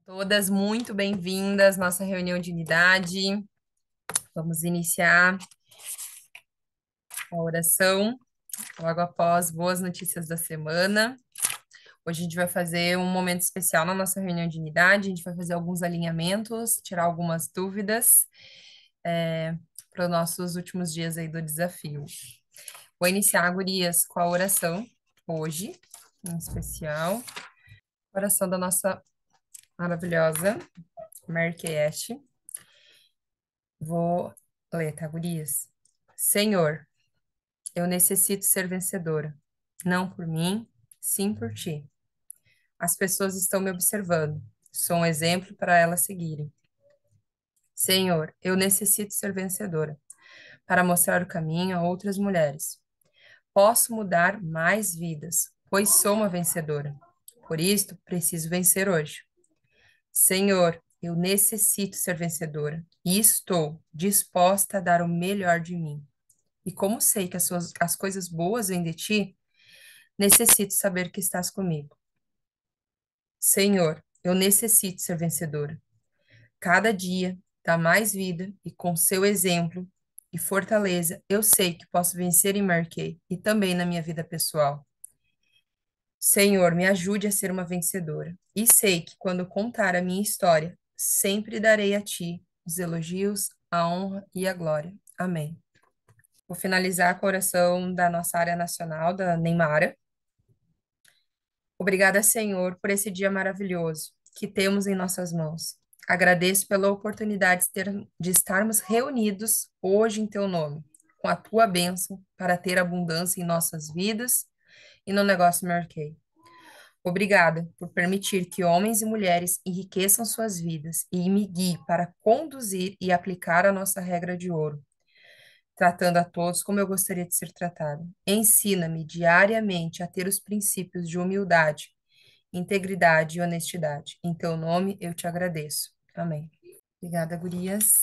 Todas muito bem-vindas à nossa reunião de unidade. Vamos iniciar a oração logo após boas notícias da semana. Hoje a gente vai fazer um momento especial na nossa reunião de unidade. A gente vai fazer alguns alinhamentos, tirar algumas dúvidas para os nossos últimos dias aí do desafio. Vou iniciar, gurias, com a oração hoje, em especial. Oração da nossa maravilhosa Mary Kay Ash. Vou ler, tá, gurias? Senhor, eu necessito ser vencedora. Não por mim, sim por ti. As pessoas estão me observando. Sou um exemplo para elas seguirem. Senhor, eu necessito ser vencedora para mostrar o caminho a outras mulheres. Posso mudar mais vidas, pois sou uma vencedora. Por isto, preciso vencer hoje. Senhor, eu necessito ser vencedora e estou disposta a dar o melhor de mim. E como sei que as coisas boas vêm de ti, necessito saber que estás comigo. Senhor, eu necessito ser vencedora. Cada dia dá mais vida e com seu exemplo e fortaleza, eu sei que posso vencer em Marquei e também na minha vida pessoal. Senhor, me ajude a ser uma vencedora. E sei que quando contar a minha história, sempre darei a ti os elogios, a honra e a glória. Amém. Vou finalizar com a oração da nossa área nacional, da Neymara. Obrigada, Senhor, por esse dia maravilhoso que temos em nossas mãos. Agradeço pela oportunidade de estarmos reunidos hoje em Teu nome, com a Tua bênção para ter abundância em nossas vidas e no negócio Mercado. Obrigada por permitir que homens e mulheres enriqueçam suas vidas e me guie para conduzir e aplicar a nossa regra de ouro, tratando a todos como eu gostaria de ser tratado. Ensina-me diariamente a ter os princípios de humildade, integridade e honestidade. Em teu nome eu te agradeço. Amém. Obrigada, gurias.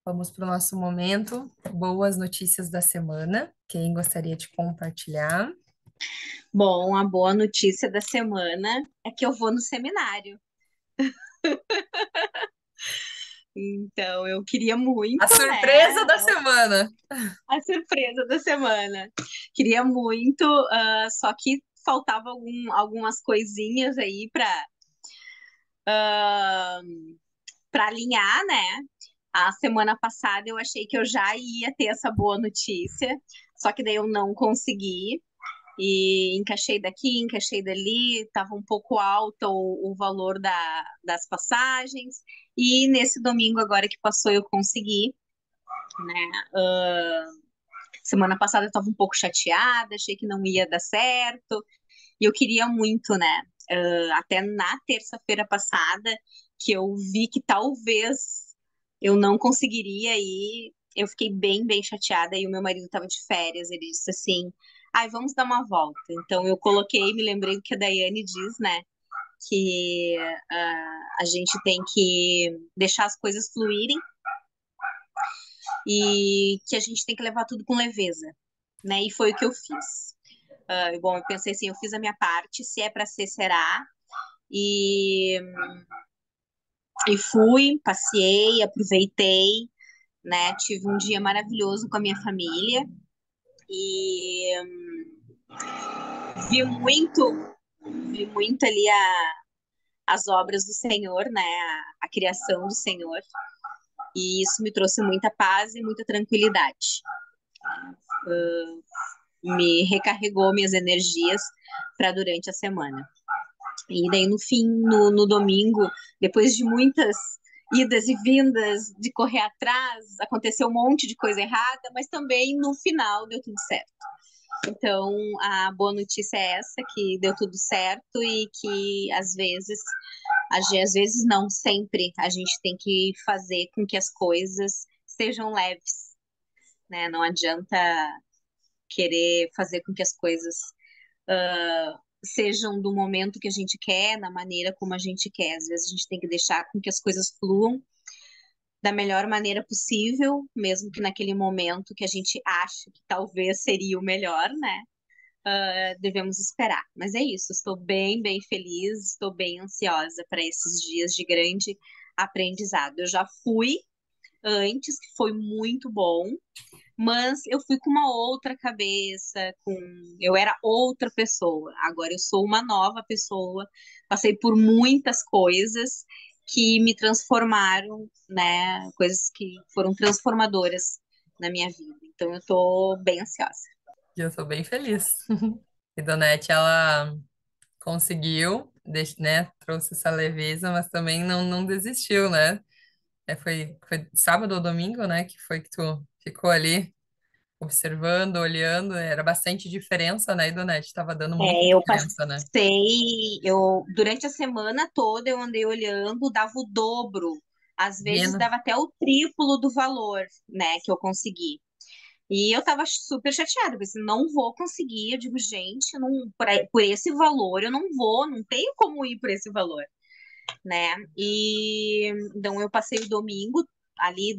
Vamos para o nosso momento. Boas notícias da semana. Quem gostaria de compartilhar? Bom, a boa notícia da semana é que eu vou no seminário. Então, eu queria A muito, surpresa né? da semana. A surpresa da semana. Queria muito, só que faltava algumas coisinhas aí para alinhar, né? A semana passada eu achei que eu já ia ter essa boa notícia, só que daí eu não consegui. E encaixei daqui, encaixei dali, estava um pouco alto o valor das passagens, e nesse domingo agora que passou eu consegui, né? Semana passada eu estava um pouco chateada, achei que não ia dar certo, e eu queria muito, né? Até na terça-feira passada, que eu vi que talvez eu não conseguiria ir, eu fiquei bem chateada, e o meu marido estava de férias, ele disse assim, ai, vamos dar uma volta. Então eu coloquei, me lembrei do que a Daiane diz, né? Que a gente tem que deixar as coisas fluírem e que a gente tem que levar tudo com leveza, né? E foi o que eu fiz. Bom, eu pensei assim, eu fiz a minha parte, se é para ser, será. E, e fui, passeei, aproveitei, né? Tive um dia maravilhoso com a minha família e vi muito, vi muito ali as obras do Senhor, né? A criação do Senhor. E isso me trouxe muita paz e muita tranquilidade. Me recarregou minhas energias para durante a semana. E daí no fim, no domingo, depois de muitas idas e vindas, de correr atrás, aconteceu um monte de coisa errada, mas também no final deu tudo certo. Então, a boa notícia é essa, que deu tudo certo e que às vezes não, sempre, a gente tem que fazer com que as coisas sejam leves, né? Não adianta querer fazer com que as coisas sejam do momento que a gente quer, na maneira como a gente quer. Às vezes a gente tem que deixar com que as coisas fluam da melhor maneira possível, mesmo que naquele momento que a gente acha que talvez seria o melhor, né? devemos esperar. Mas é isso, estou bem, bem feliz, estou bem ansiosa para esses dias de grande aprendizado. Eu já fui antes, que foi muito bom, mas eu fui com uma outra cabeça, eu era outra pessoa. Agora eu sou uma nova pessoa. Passei por muitas coisas que me transformaram, né? Coisas que foram transformadoras na minha vida. Então eu tô bem ansiosa. E eu tô bem feliz. E Donete, ela conseguiu, né? Trouxe essa leveza, mas também não desistiu, né? Foi sábado ou domingo, né? Que foi que tu ficou ali observando, olhando. Era bastante diferença, né, Donete? Tava dando muita Eu diferença, né? durante a semana toda eu andei olhando, dava o dobro, às vezes Vendo. dava até o triplo do valor, né, que eu consegui. E eu tava super chateada, porque assim, não vou conseguir. Eu digo, gente, não, por esse valor eu não vou, não tenho como ir por esse valor, né? E então eu passei o domingo ali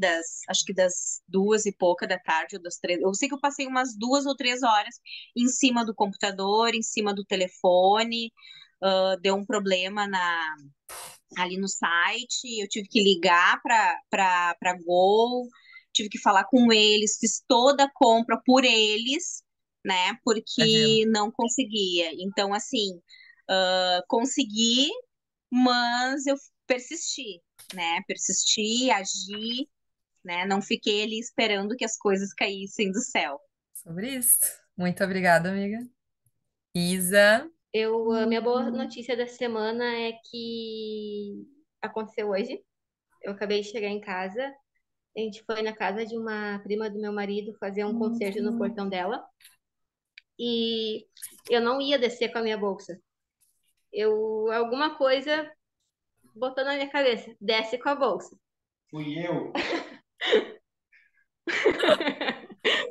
acho que das 2 e pouca da tarde, ou das 3. Eu sei que eu passei umas 2 ou 3 horas em cima do computador, em cima do telefone. Deu um problema ali no site, eu tive que ligar para Gol, tive que falar com eles, fiz toda a compra por eles, né? Imagina. Porque não conseguia. Então, assim, consegui, mas eu persisti, né? Persisti, agi, né? Não fiquei ali esperando que as coisas caíssem do céu. Sobre isso. Muito obrigada, amiga. Isa. A minha boa notícia da semana é que aconteceu hoje. Eu acabei de chegar em casa. A gente foi na casa de uma prima do meu marido fazer um concerto no portão dela. E eu não ia descer com a minha bolsa. Alguma coisa botou na minha cabeça, desce com a bolsa. Fui eu.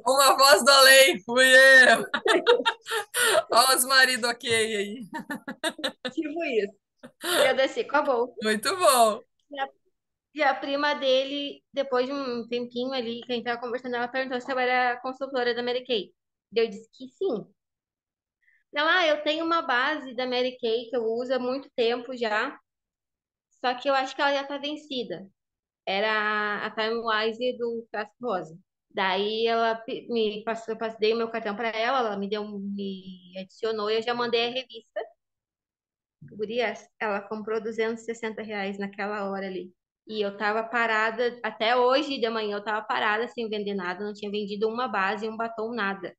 Uma voz do além, fui eu. Olha os maridos ok aí. Tipo isso. Eu desci com a bolsa. Muito bom. E a, e a prima dele, depois de um tempinho ali que a gente tava conversando, ela perguntou se eu era consultora da Mary Kay. Eu disse que sim. Eu tenho uma base da Mary Kay que eu uso há muito tempo já, só que eu acho que ela já tá vencida. Era a Timewise do Frasco Rosa. Daí ela me passou, eu passei o meu cartão para ela, ela me adicionou e eu já mandei a revista. Gurias, ela comprou R$ 260 naquela hora ali. E eu tava parada, até hoje de manhã eu tava parada sem vender nada, não tinha vendido uma base e um batom, nada.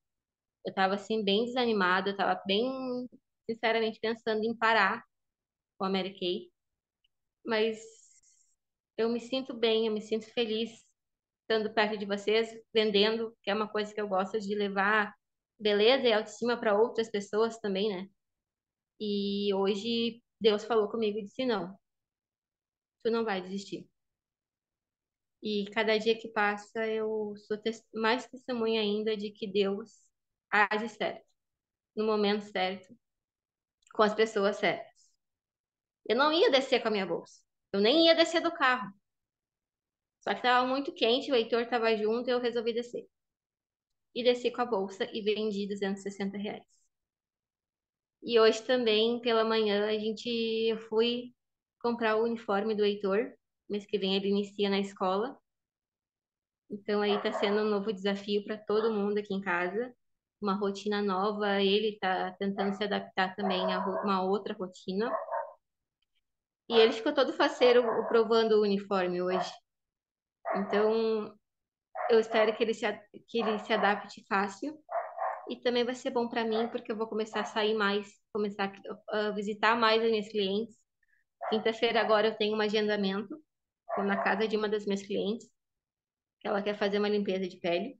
Eu tava assim, bem desanimada, eu tava bem, sinceramente, pensando em parar com a Mary Kay. Mas eu me sinto bem, eu me sinto feliz estando perto de vocês, vendendo, que é uma coisa que eu gosto de levar beleza e autoestima para outras pessoas também, né? E hoje Deus falou comigo e disse: não, tu não vai desistir. E cada dia que passa, eu sou mais testemunha ainda de que Deus age certo, no momento certo, com as pessoas certas. Eu não ia descer com a minha bolsa. Eu nem ia descer do carro. Só que estava muito quente, o Heitor estava junto e eu resolvi descer. E desci com a bolsa e vendi R$ 260. E hoje também, pela manhã, eu fui comprar o uniforme do Heitor. Mês que vem ele inicia na escola. Então aí está sendo um novo desafio para todo mundo aqui em casa. Uma rotina nova, ele está tentando se adaptar também a uma outra rotina. E ele ficou todo faceiro provando o uniforme hoje. Então, eu espero que ele se adapte fácil. E também vai ser bom para mim, porque eu vou começar a sair mais, começar a visitar mais as minhas clientes. Quinta-feira agora eu tenho um agendamento, vou na casa de uma das minhas clientes, que ela quer fazer uma limpeza de pele.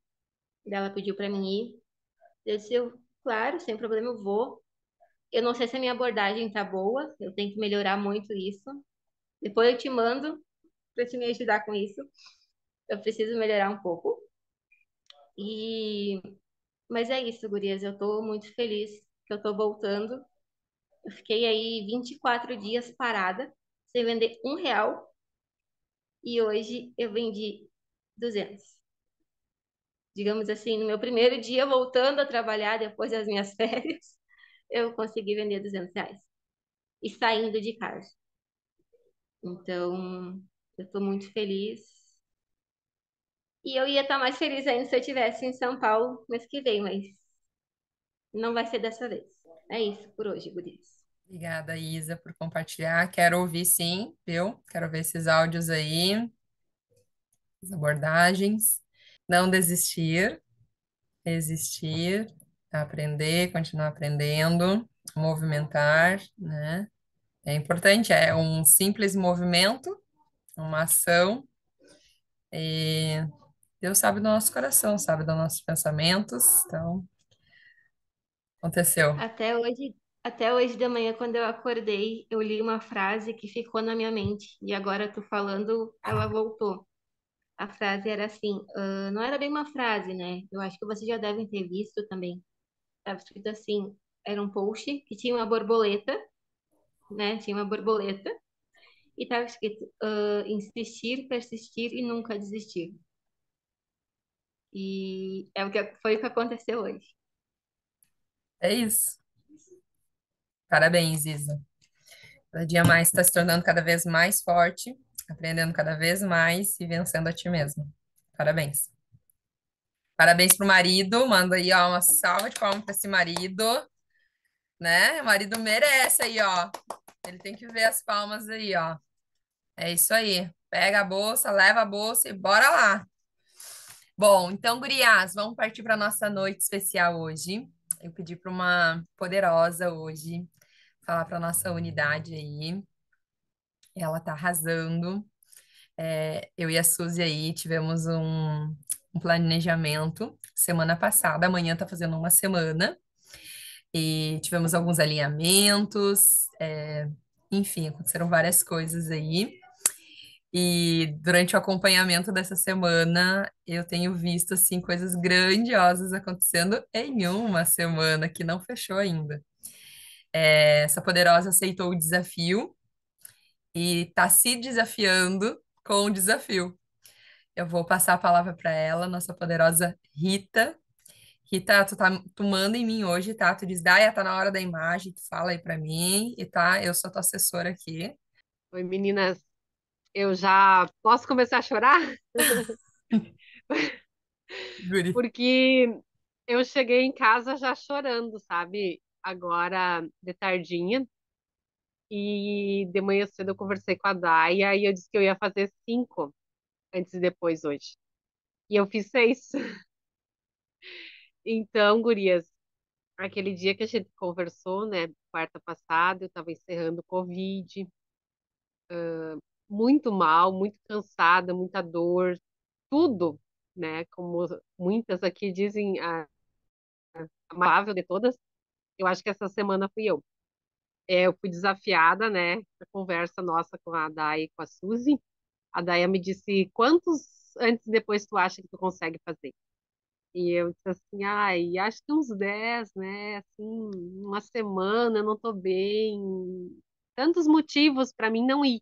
Daí ela pediu para mim ir. Claro, sem problema eu vou. Eu não sei se a minha abordagem tá boa, eu tenho que melhorar muito isso. Depois eu te mando para te me ajudar com isso. Eu preciso melhorar um pouco. E mas é isso, gurias. Eu tô muito feliz que eu tô voltando. Eu fiquei aí 24 dias parada, sem vender R$ 1, e hoje eu vendi 200. digamos assim, no meu primeiro dia voltando a trabalhar depois das minhas férias, eu consegui vender R$ 200 e saindo de casa. Então, eu estou muito feliz. E eu ia estar mais feliz ainda se eu estivesse em São Paulo mês que vem, mas não vai ser dessa vez. É isso por hoje, gurias. Obrigada, Isa, por compartilhar. Quero ouvir, sim, viu? Quero ver esses áudios aí, as abordagens. Não desistir, existir, aprender, continuar aprendendo, movimentar, né? É importante, é um simples movimento, uma ação, e Deus sabe do nosso coração, sabe dos nossos pensamentos, então aconteceu. Até hoje de manhã, quando eu acordei, eu li uma frase que ficou na minha mente. E agora tu falando, ela voltou. A frase era assim, não era bem uma frase, né? Eu acho que vocês já devem ter visto também. Estava escrito assim, era um post que tinha uma borboleta, né? Tinha uma borboleta e estava escrito, insistir, persistir e nunca desistir. E foi o que aconteceu hoje. É isso. Parabéns, Isa. Cada dia mais está se tornando cada vez mais forte, aprendendo cada vez mais e vencendo a ti mesma. Parabéns. Parabéns pro marido. Manda aí, ó, uma salva de palmas para esse marido, né? O marido merece aí, ó. Ele tem que ver as palmas aí, ó. É isso aí. Pega a bolsa, leva a bolsa e bora lá. Bom, então, gurias, vamos partir para nossa noite especial hoje. Eu pedi para uma poderosa hoje falar para nossa unidade aí. Ela tá arrasando. Eu e a Suzy aí tivemos um planejamento semana passada. Amanhã tá fazendo uma semana. E tivemos alguns alinhamentos. Enfim, aconteceram várias coisas aí. E durante o acompanhamento dessa semana, eu tenho visto assim coisas grandiosas acontecendo em uma semana que não fechou ainda. Essa poderosa aceitou o desafio e está se desafiando com o desafio. Eu vou passar a palavra para ela, nossa poderosa Rita. Rita, tu manda em mim hoje, tá? Tu diz, Daia, tá na hora da imagem, tu fala aí para mim, e tá? Eu sou tua assessora aqui. Oi, meninas, eu já posso começar a chorar? Guri. Porque eu cheguei em casa já chorando, sabe? Agora de tardinha e de manhã cedo eu conversei com a Daia e eu disse que eu ia fazer 5 antes e depois hoje. E eu fiz 6. Então, gurias, aquele dia que a gente conversou, né, quarta passada, eu tava encerrando o Covid, muito mal, muito cansada, muita dor, tudo, né? Como muitas aqui dizem, a mais amável de todas, eu acho que essa semana fui eu. Eu fui desafiada, né, a conversa nossa com a Day e com a Suzy. A Daya me disse, quantos antes e depois tu acha que tu consegue fazer? E eu disse assim, ai, acho que uns 10, né, assim, uma semana, eu não tô bem. Tantos motivos para mim não ir.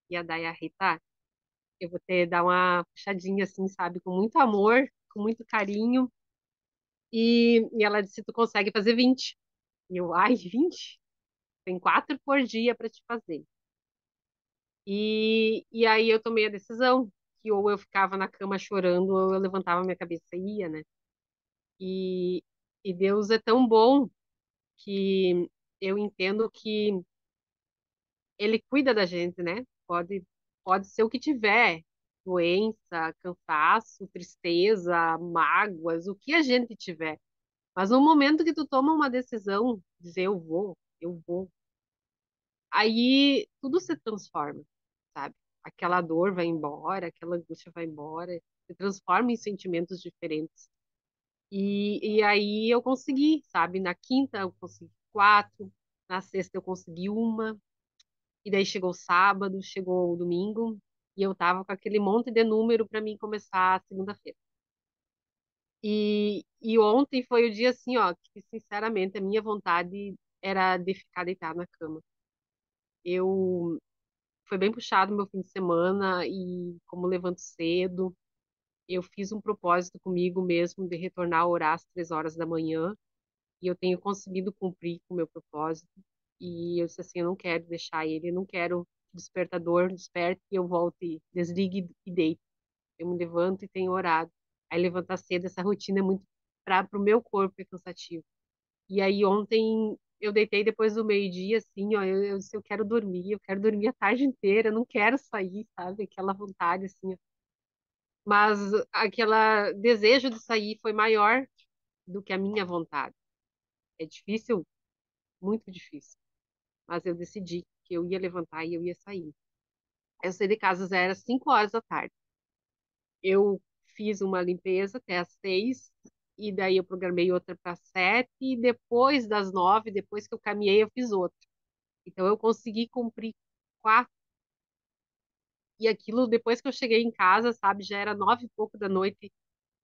E a Daya, Rita, eu vou ter dar uma puxadinha assim, sabe, com muito amor, com muito carinho. E ela disse, tu consegue fazer 20. E eu, ai, 20? Tem 4 por dia para te fazer. E aí eu tomei a decisão que ou eu ficava na cama chorando ou eu levantava minha cabeça e ia, né? E, e Deus é tão bom que eu entendo que Ele cuida da gente, né? Pode ser o que tiver, doença, cansaço, tristeza, mágoas, o que a gente tiver. Mas no momento que tu toma uma decisão, dizer eu vou, aí tudo se transforma, sabe? Aquela dor vai embora, aquela angústia vai embora, se transforma em sentimentos diferentes. E aí eu consegui, sabe? Na quinta eu consegui 4, na sexta eu consegui uma, e daí chegou o sábado, chegou o domingo, e eu tava com aquele monte de número para mim começar a segunda-feira. E ontem foi o dia assim, ó, que sinceramente a minha vontade era de ficar deitada na cama. Eu Foi bem puxado meu fim de semana e como levanto cedo. eu fiz um propósito comigo mesmo de retornar a orar às 3 horas da manhã e eu tenho conseguido cumprir com o meu propósito. E eu disse assim, eu não quero deixar ele, eu não quero que o despertador desperte e eu volte, desligue e deite. Eu me levanto e tenho orado. Aí levantar cedo, essa rotina é muito para o meu corpo é cansativo. E aí ontem eu deitei depois do meio-dia, assim, ó, eu disse, eu quero dormir a tarde inteira, eu não quero sair, sabe? Aquela vontade, assim, ó. Mas aquele desejo de sair foi maior do que a minha vontade. É difícil, muito difícil. Mas eu decidi que eu ia levantar e eu ia sair. Eu saí de casa, já era 5 horas da tarde. Eu fiz uma limpeza até às 6, e daí eu programei outra para 7, e depois das 9, depois que eu caminhei, eu fiz outra. Então eu consegui cumprir 4, e aquilo, depois que eu cheguei em casa, sabe, já era 9 e pouco da noite,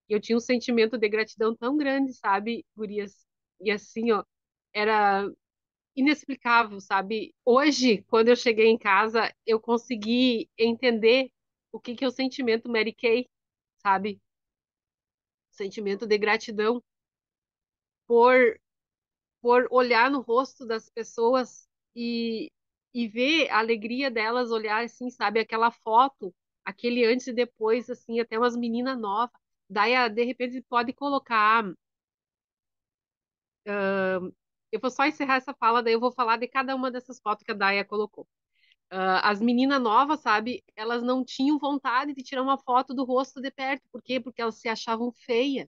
e eu tinha um sentimento de gratidão tão grande, sabe, gurias? E assim, ó, era inexplicável, sabe? Hoje, quando eu cheguei em casa, eu consegui entender o que que é o sentimento Mary Kay, sabe? Sentimento de gratidão por olhar no rosto das pessoas e ver a alegria delas olhar assim, sabe? Aquela foto, aquele antes e depois, assim, até umas meninas novas. Daí, de repente, pode colocar. Eu vou só encerrar essa fala, daí eu vou falar de cada uma dessas fotos que a Daya colocou. As meninas novas, sabe? Elas não tinham vontade de tirar uma foto do rosto de perto. Por quê? Porque elas se achavam feias.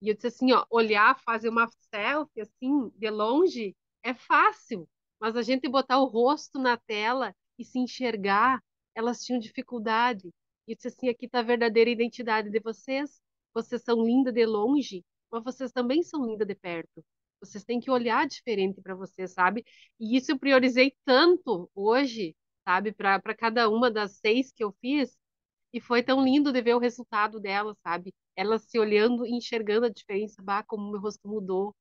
E eu disse assim, ó, olhar, fazer uma selfie assim, de longe, é fácil, mas a gente botar o rosto na tela e se enxergar, elas tinham dificuldade. E eu disse assim, aqui está a verdadeira identidade de vocês. Vocês são lindas de longe, mas vocês também são lindas de perto. Vocês têm que olhar diferente para vocês, sabe? E isso eu priorizei tanto hoje, sabe, para cada uma das 6 que eu fiz, e foi tão lindo de ver o resultado dela, sabe? Ela se olhando e enxergando a diferença, bah, como meu rosto mudou,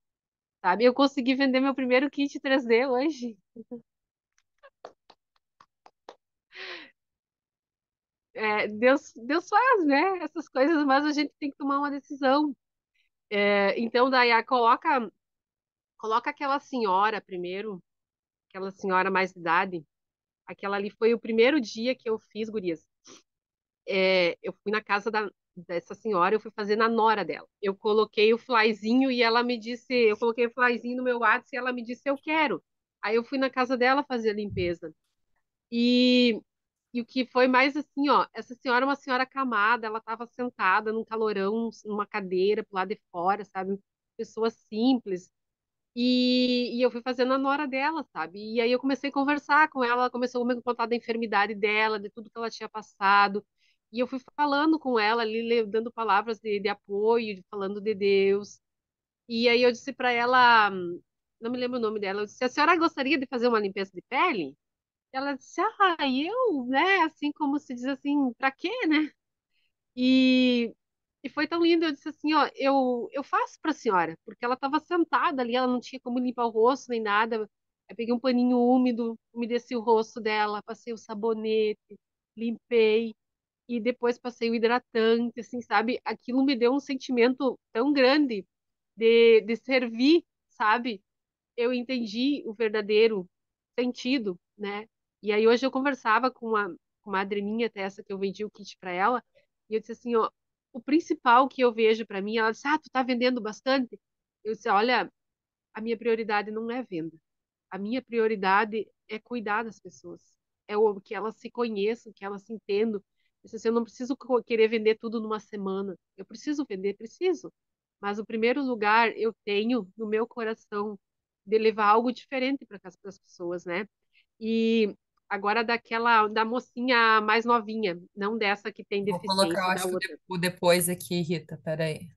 sabe? Eu consegui vender meu primeiro kit 3D hoje. Deus faz, né? Essas coisas, mas a gente tem que tomar uma decisão. Então, daí, coloca aquela senhora primeiro, aquela senhora mais de idade. Aquela ali foi o primeiro dia que eu fiz, gurias. Eu fui na casa dessa senhora, eu fui fazer na nora dela. Eu coloquei o flyzinho e ela me disse, eu coloquei o flyzinho no meu WhatsApp e ela me disse, eu quero. Aí eu fui na casa dela fazer a limpeza. E, e o que foi mais assim, ó, essa senhora é uma senhora acamada, ela estava sentada num calorão, numa cadeira pro lado de fora, sabe? Pessoa simples. E eu fui fazendo a nora dela, sabe? E aí eu comecei a conversar com ela começou a me contar da enfermidade dela, de tudo que ela tinha passado. E eu fui falando com ela ali, dando palavras de apoio, falando de Deus. E aí eu disse para ela, não me lembro o nome dela, eu disse, a senhora gostaria de fazer uma limpeza de pele? Ela disse, eu, né? Assim como se diz assim, pra quê, né? E, e foi tão lindo, eu disse assim, ó, eu faço para a senhora, porque ela estava sentada ali, ela não tinha como limpar o rosto nem nada. Eu peguei um paninho úmido, umedeci o rosto dela, passei o sabonete, limpei e depois passei o hidratante, assim, sabe? Aquilo me deu um sentimento tão grande de servir, sabe? Eu entendi o verdadeiro sentido, né? E aí hoje eu conversava com uma madre minha, até essa que eu vendi o kit para ela, e eu disse assim, ó, o principal que eu vejo para mim, ela disse, tu tá vendendo bastante? Eu disse, olha, a minha prioridade não é venda. A minha prioridade é cuidar das pessoas. É o que elas se conheçam, que elas se entendam. Eu disse assim, eu não preciso querer vender tudo numa semana. Eu preciso vender, preciso. Mas o primeiro lugar eu tenho no meu coração de levar algo diferente para as pessoas, né? E agora da mocinha mais novinha, não dessa que tem Vou colocar, eu deficiência, da acho que outra. o depois aqui, Rita, peraí.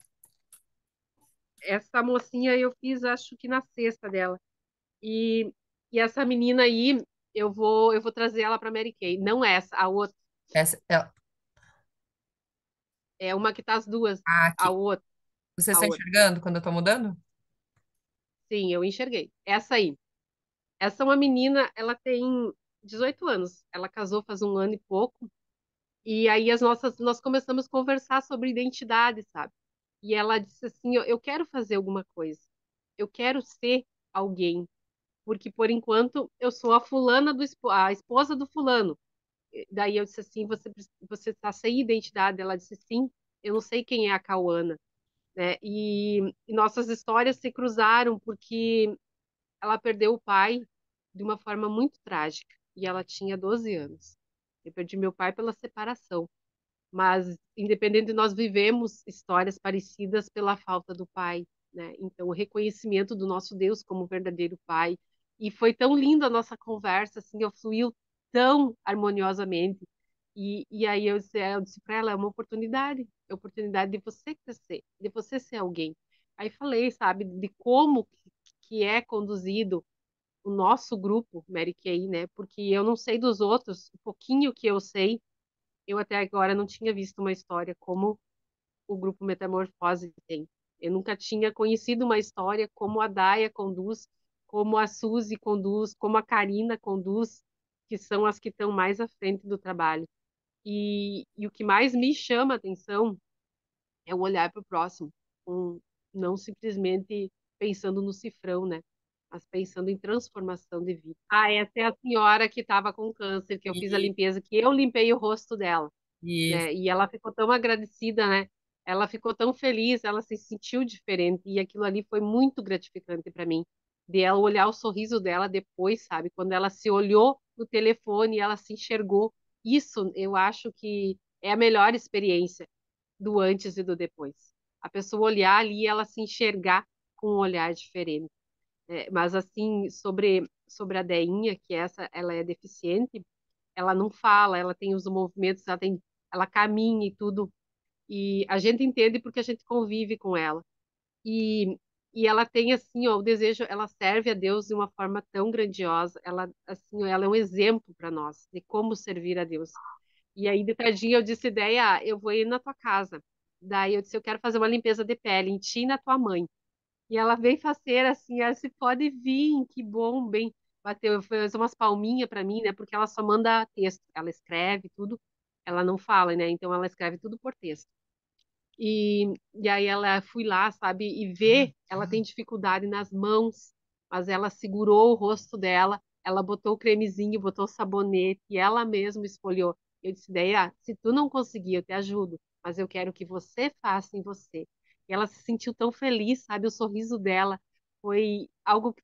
Essa mocinha eu fiz, acho que na sexta dela. E, e essa menina aí, eu vou trazer ela para Mary Kay. Não essa, a outra. Essa, É uma que tá as duas. A aqui. outra, Você a está outra. enxergando quando eu tô mudando? Sim, eu enxerguei. Essa aí. Essa é uma menina, ela tem 18 anos. Ela casou faz um ano e pouco. E aí nós começamos a conversar sobre identidade, sabe? E ela disse assim, eu quero fazer alguma coisa. Eu quero ser alguém, porque por enquanto eu sou a fulana a esposa do fulano. Daí eu disse assim, você está sem identidade? Ela disse sim, eu não sei quem é a Cauana, né? E nossas histórias se cruzaram porque ela perdeu o pai de uma forma muito trágica e ela tinha 12 anos. Eu perdi meu pai pela separação, mas independente nós vivemos histórias parecidas pela falta do pai, né? Então o reconhecimento do nosso Deus como verdadeiro pai, e foi tão linda a nossa conversa, assim, eu fluiu tão harmoniosamente. E aí eu disse para ela, é uma oportunidade de você crescer, de você ser alguém. Aí falei, sabe, de como que é conduzido o nosso grupo Mary Kay, né? Porque eu não sei dos outros, o pouquinho que eu sei, eu até agora não tinha visto uma história como o grupo Metamorfose tem. Eu nunca tinha conhecido uma história como a Daia conduz, como a Suzy conduz, como a Karina conduz, que são as que estão mais à frente do trabalho. E o que mais me chama a atenção é o olhar para o próximo, um, não simplesmente pensando no cifrão, né? Mas pensando em transformação de vida. Ah, essa é a senhora que estava com câncer, que eu fiz a E, limpeza, que eu limpei o rosto dela, e né? E ela ficou tão agradecida, né? Ela ficou tão feliz, ela se sentiu diferente e aquilo ali foi muito gratificante para mim. De ela olhar o sorriso dela depois, sabe? Quando ela se olhou no telefone, ela se enxergou. Isso eu acho que é a melhor experiência do antes e do depois. A pessoa olhar ali e ela se enxergar com um olhar diferente. Mas assim, sobre a Deinha, que ela é deficiente, ela não fala, ela tem os movimentos, ela caminha e tudo. E a gente entende porque a gente convive com ela. E, e ela tem assim, ó, o desejo, ela serve a Deus de uma forma tão grandiosa. Ela assim, ela é um exemplo para nós de como servir a Deus. E aí, de tardinha, eu disse, ideia, eu vou ir na tua casa. Daí eu disse, eu quero fazer uma limpeza de pele em ti e na tua mãe. E ela veio faceira, assim, ela se pode vir, que bom, bem. Bateu, fez umas palminhas para mim, né? Porque ela só manda texto, ela escreve tudo, ela não fala, né? Então ela escreve tudo por texto. E aí ela fui lá, sabe, e ver, ela tem dificuldade nas mãos, mas ela segurou o rosto dela, ela botou o cremezinho, botou o sabonete, e ela mesma esfolhou. Eu disse, Deia, se tu não conseguir, eu te ajudo, mas eu quero que você faça em você. E ela se sentiu tão feliz, sabe, o sorriso dela foi algo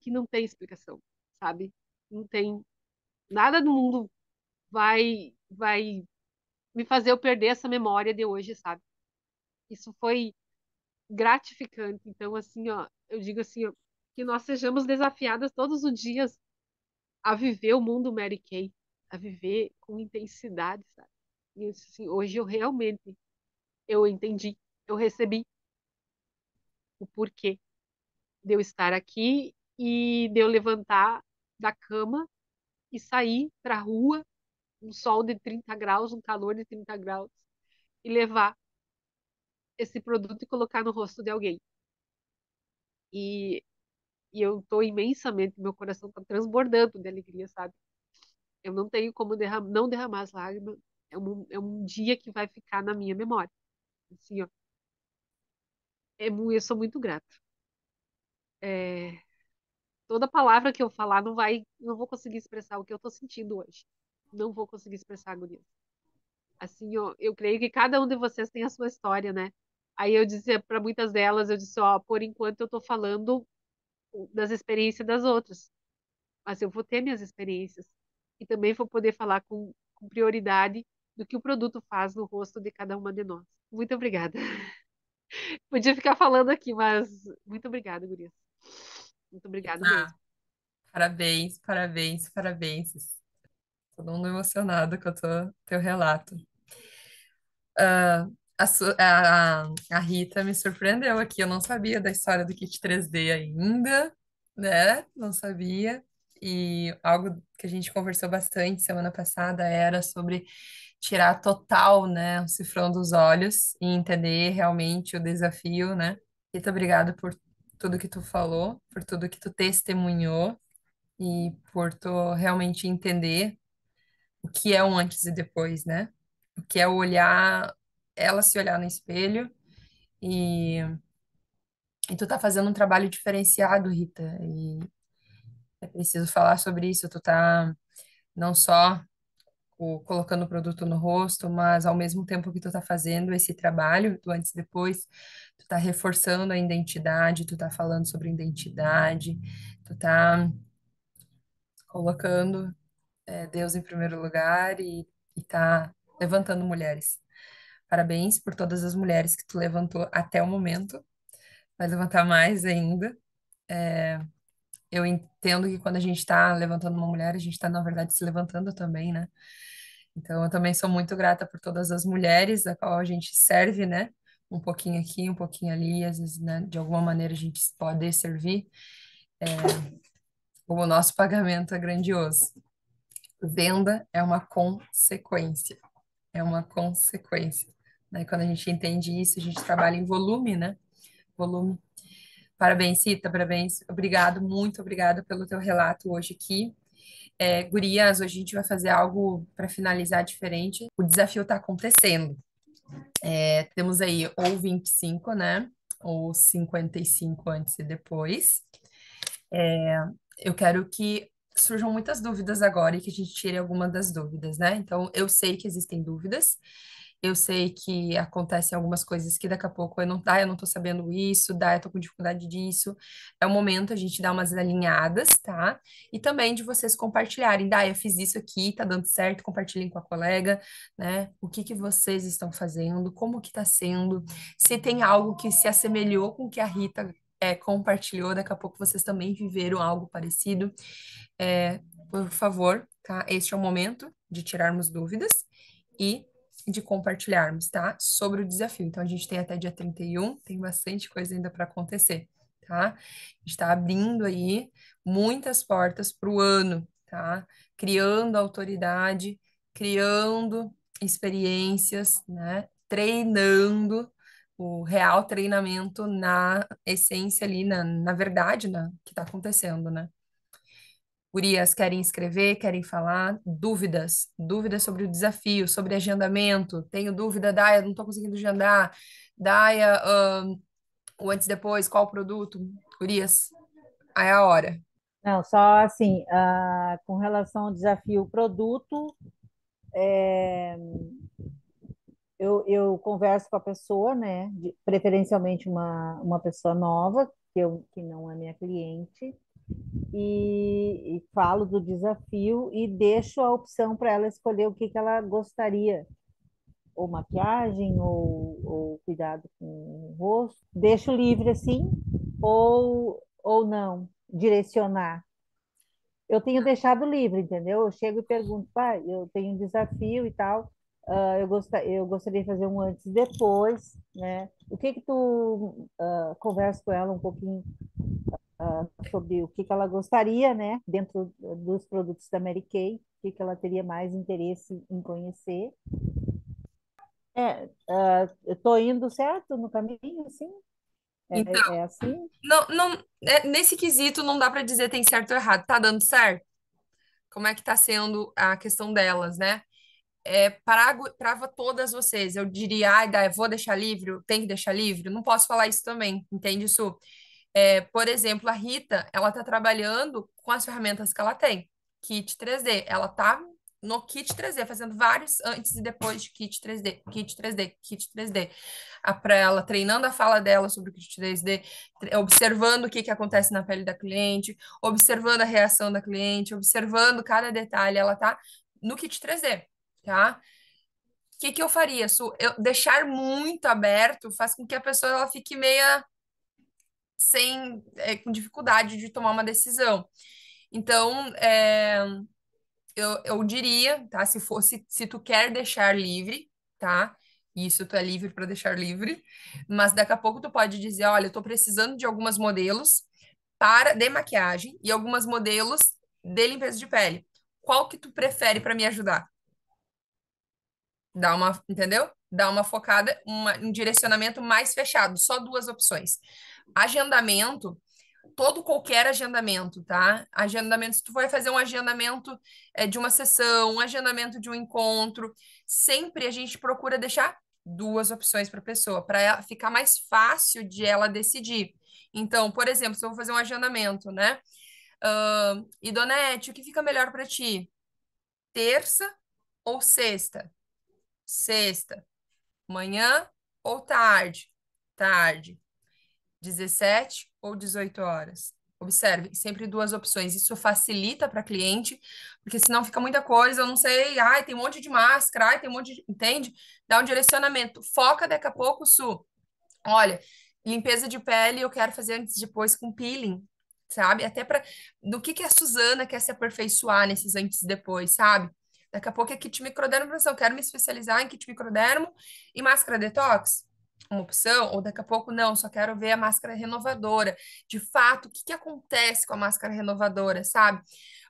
que não tem explicação, sabe? Não tem nada no mundo vai me fazer eu perder essa memória de hoje, sabe? Isso foi gratificante. Então, assim, ó, eu digo assim, ó, que nós sejamos desafiadas todos os dias a viver o mundo Mary Kay, a viver com intensidade, sabe? E assim, hoje eu realmente eu entendi, eu recebi o porquê de eu estar aqui e de eu levantar da cama e sair para a rua, um sol de 30 graus, um calor de 30 graus, e levar esse produto e colocar no rosto de alguém. E, e eu estou imensamente, meu coração está transbordando de alegria, sabe? Eu não tenho como não derramar as lágrimas. É um dia que vai ficar na minha memória. Assim, ó, eu sou muito grata. É, toda palavra que eu falar não vou conseguir expressar o que eu estou sentindo hoje. Não vou conseguir expressar, guria. Assim, ó, eu creio que cada um de vocês tem a sua história, né? Aí eu dizia para muitas delas, eu disse, ó, por enquanto eu estou falando das experiências das outras, mas eu vou ter minhas experiências e também vou poder falar com prioridade do que o produto faz no rosto de cada uma de nós. Muito obrigada. Podia ficar falando aqui, mas muito obrigada, Gurias. Muito obrigada ah, mesmo. parabéns, parabéns, parabéns. Todo mundo emocionado com o teu relato. Ah, a Rita me surpreendeu aqui. Eu não sabia da história do kit 3D ainda, né? Não sabia. E algo que a gente conversou bastante semana passada era sobre tirar total, né, o cifrão dos olhos e entender realmente o desafio, né? Rita, obrigada por tudo que tu falou, por tudo que tu testemunhou e por tu realmente entender o que é um antes e depois, né? O que é olhar, ela se olhar no espelho e, e tu tá fazendo um trabalho diferenciado, Rita, e é preciso falar sobre isso. Tu tá não só colocando o produto no rosto, mas ao mesmo tempo que tu tá fazendo esse trabalho do antes e depois, tu tá reforçando a identidade, tu tá falando sobre identidade, tu tá colocando Deus em primeiro lugar e tá levantando mulheres. Parabéns por todas as mulheres que tu levantou até o momento. Vai levantar mais ainda. Eu entendo que quando a gente está levantando uma mulher, a gente está, na verdade, se levantando também, né? Então, eu também sou muito grata por todas as mulheres a qual a gente serve, né? Um pouquinho aqui, um pouquinho ali, às vezes, né? De alguma maneira a gente pode servir, como o nosso pagamento é grandioso. Venda é uma consequência, é uma consequência. Né? Quando a gente entende isso, a gente trabalha em volume, né? Volume. Parabéns, Cita, parabéns. Obrigado, muito obrigada pelo teu relato hoje aqui. Gurias, hoje a gente vai fazer algo para finalizar diferente. O desafio está acontecendo. Temos aí ou 25, né? Ou 55 antes e depois. Eu quero que surjam muitas dúvidas agora e que a gente tire algumas das dúvidas, né? Então, eu sei que existem dúvidas, eu sei que acontecem algumas coisas que daqui a pouco eu não tô sabendo isso, eu tô com dificuldade disso. É o momento a gente dar umas alinhadas, tá? E também de vocês compartilharem, eu fiz isso aqui, tá dando certo, compartilhem com a colega, né? O que que vocês estão fazendo, como que tá sendo, se tem algo que se assemelhou com o que a Rita compartilhou, daqui a pouco vocês também viveram algo parecido. É, por favor, tá? Este é o momento de tirarmos dúvidas e de compartilharmos, tá? Sobre o desafio. Então, a gente tem até dia 31, tem bastante coisa ainda para acontecer, tá? A gente está abrindo aí muitas portas para o ano, tá? Criando autoridade, criando experiências, né? Treinando o real treinamento na essência ali, na verdade, que está acontecendo, né? Gurias, querem escrever, querem falar? Dúvidas? Dúvidas sobre o desafio, sobre agendamento? Tenho dúvida, Daia, não estou conseguindo agendar. Daia, o antes e depois, qual o produto? Gurias, aí é a hora. Não, só assim, com relação ao desafio produto, eu converso com a pessoa, né? Preferencialmente uma pessoa nova, que não é minha cliente, e falo do desafio e deixo a opção para ela escolher o que que ela gostaria, ou maquiagem, ou cuidado com o rosto. Deixo livre assim, ou não, direcionar. Eu tenho deixado livre, entendeu? Eu chego e pergunto, pai, eu tenho um desafio e tal, eu gostaria de fazer um antes e depois, né? O que que tu conversa com ela um pouquinho sobre o que que ela gostaria, né? Dentro dos produtos da Mary Kay, o que que ela teria mais interesse em conhecer. Eu tô indo certo no caminho, assim? Então, É assim? nesse quesito não dá para dizer tem certo ou errado. Tá dando certo? Como é que tá sendo a questão delas, né? Para todas vocês, eu diria, vou deixar livre, tem que deixar livre? Não posso falar isso também, entende isso? Por exemplo, a Rita, ela está trabalhando com as ferramentas que ela tem. Kit 3D, ela está no kit 3D, fazendo vários antes e depois de kit 3D, kit 3D, kit 3D. Para ela, treinando a fala dela sobre o kit 3D, observando o que acontece na pele da cliente, observando a reação da cliente, observando cada detalhe, ela está no kit 3D, tá? O que que eu faria, Su? Eu deixar muito aberto faz com que a pessoa ela fique meia com dificuldade de tomar uma decisão. Então, eu diria, tá? Se tu quer deixar livre, tá? Isso tu é livre para deixar livre, mas daqui a pouco tu pode dizer, olha, eu tô precisando de algumas modelos de maquiagem e algumas modelos de limpeza de pele. Qual que tu prefere para me ajudar? Entendeu? Dá uma focada, um direcionamento mais fechado, só duas opções. Agendamento, todo qualquer agendamento, tá? Agendamento, se tu vai fazer um agendamento de uma sessão, um agendamento de um encontro, sempre a gente procura deixar duas opções para a pessoa, para ficar mais fácil de ela decidir. Então, por exemplo, se eu vou fazer um agendamento, né? Idonete, o que fica melhor para ti? Terça ou sexta? Sexta. Manhã ou tarde? Tarde. 17 ou 18 horas. Observe, sempre duas opções. Isso facilita para cliente, porque senão fica muita coisa, eu não sei, ai, tem um monte de máscara, ai, tem um monte de, entende? Dá um direcionamento. Foca daqui a pouco, Su. Olha, limpeza de pele eu quero fazer antes e depois com peeling, sabe? Até para do que a Suzana quer se aperfeiçoar nesses antes e depois, sabe? Daqui a pouco é kit microdermobração, eu quero me especializar em kit microdermo e máscara detox. Uma opção, ou daqui a pouco não, só quero ver a máscara renovadora. De fato, o que acontece com a máscara renovadora, sabe?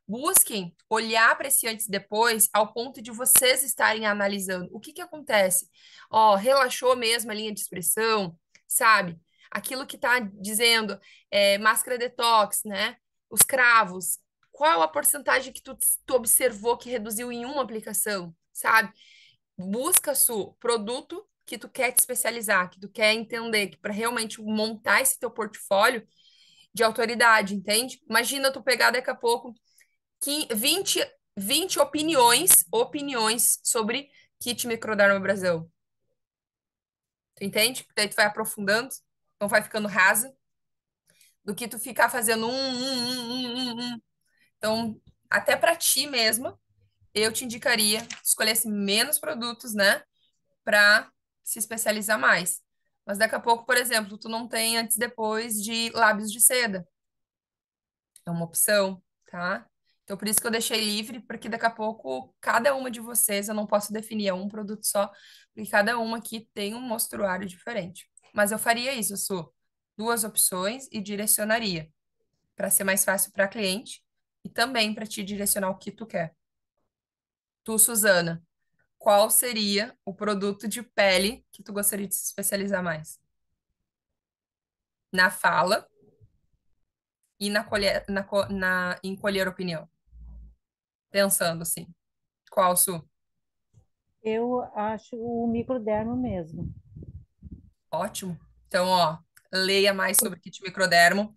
Busquem olhar para esse antes e depois ao ponto de vocês estarem analisando o que acontece. Ó, relaxou mesmo a linha de expressão, sabe? Aquilo que está dizendo máscara detox, né? Os cravos. Qual a porcentagem que tu observou que reduziu em uma aplicação, sabe? Busca o produto que tu quer te especializar, que tu quer entender, que para realmente montar esse teu portfólio de autoridade, entende? Imagina tu pegar daqui a pouco 20 opiniões sobre kit microderma Brasil. Tu entende? Daí tu vai aprofundando, não vai ficando rasa, do que tu ficar fazendo Então, até para ti mesma, eu te indicaria que escolhesse menos produtos, né, para se especializar mais. Mas daqui a pouco, por exemplo, tu não tem antes e depois de lábios de seda. É uma opção, tá? Então, por isso que eu deixei livre, porque daqui a pouco, cada uma de vocês, eu não posso definir, é um produto só, porque cada uma aqui tem um mostruário diferente. Mas eu faria isso, Su, duas opções e direcionaria, para ser mais fácil para cliente e também para te direcionar o que tu quer. Tu, Suzana, qual seria o produto de pele que tu gostaria de se especializar mais? Na fala e em colher opinião. Pensando assim. Qual, Su? Eu acho o microdermo mesmo. Ótimo. Então, ó, leia mais sobre kit microdermo,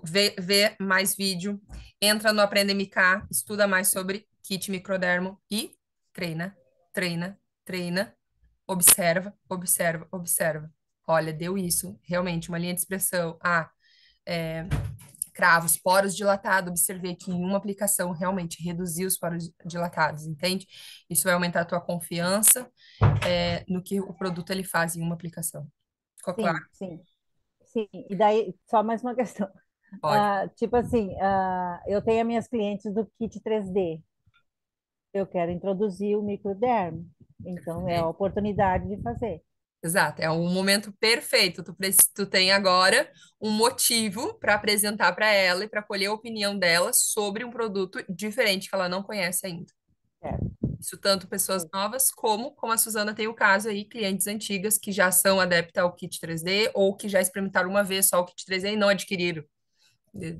vê mais vídeo, entra no Aprenda MK, estuda mais sobre kit microdermo e treina, treina, treina, observa, observa, observa. Olha, deu isso, realmente, uma linha de expressão. Cravos, poros dilatados, observei que em uma aplicação realmente reduziu os poros dilatados, entende? Isso vai aumentar a tua confiança, no que o produto ele faz em uma aplicação. Ficou claro? Sim, sim, sim. E daí, só mais uma questão. Pode. Tipo assim, eu tenho as minhas clientes do kit 3D. Eu quero introduzir o microdermo. Então, é a oportunidade de fazer. Exato, é um momento perfeito. Tu tem agora um motivo para apresentar para ela e para colher a opinião dela sobre um produto diferente que ela não conhece ainda. Certo. Isso tanto pessoas novas como a Suzana tem o caso aí, clientes antigas que já são adeptas ao kit 3D ou que já experimentaram uma vez só o kit 3D e não adquiriram.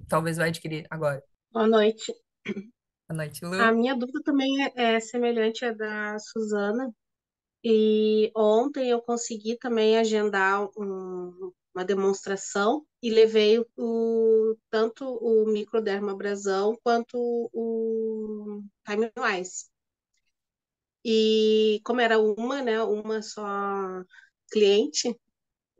Talvez vai adquirir agora. Boa noite. Boa noite, A Lu. minha dúvida também é semelhante à da Suzana. E ontem eu consegui também agendar uma demonstração e levei tanto o microdermabrasão quanto o Timewise. E como era uma só cliente,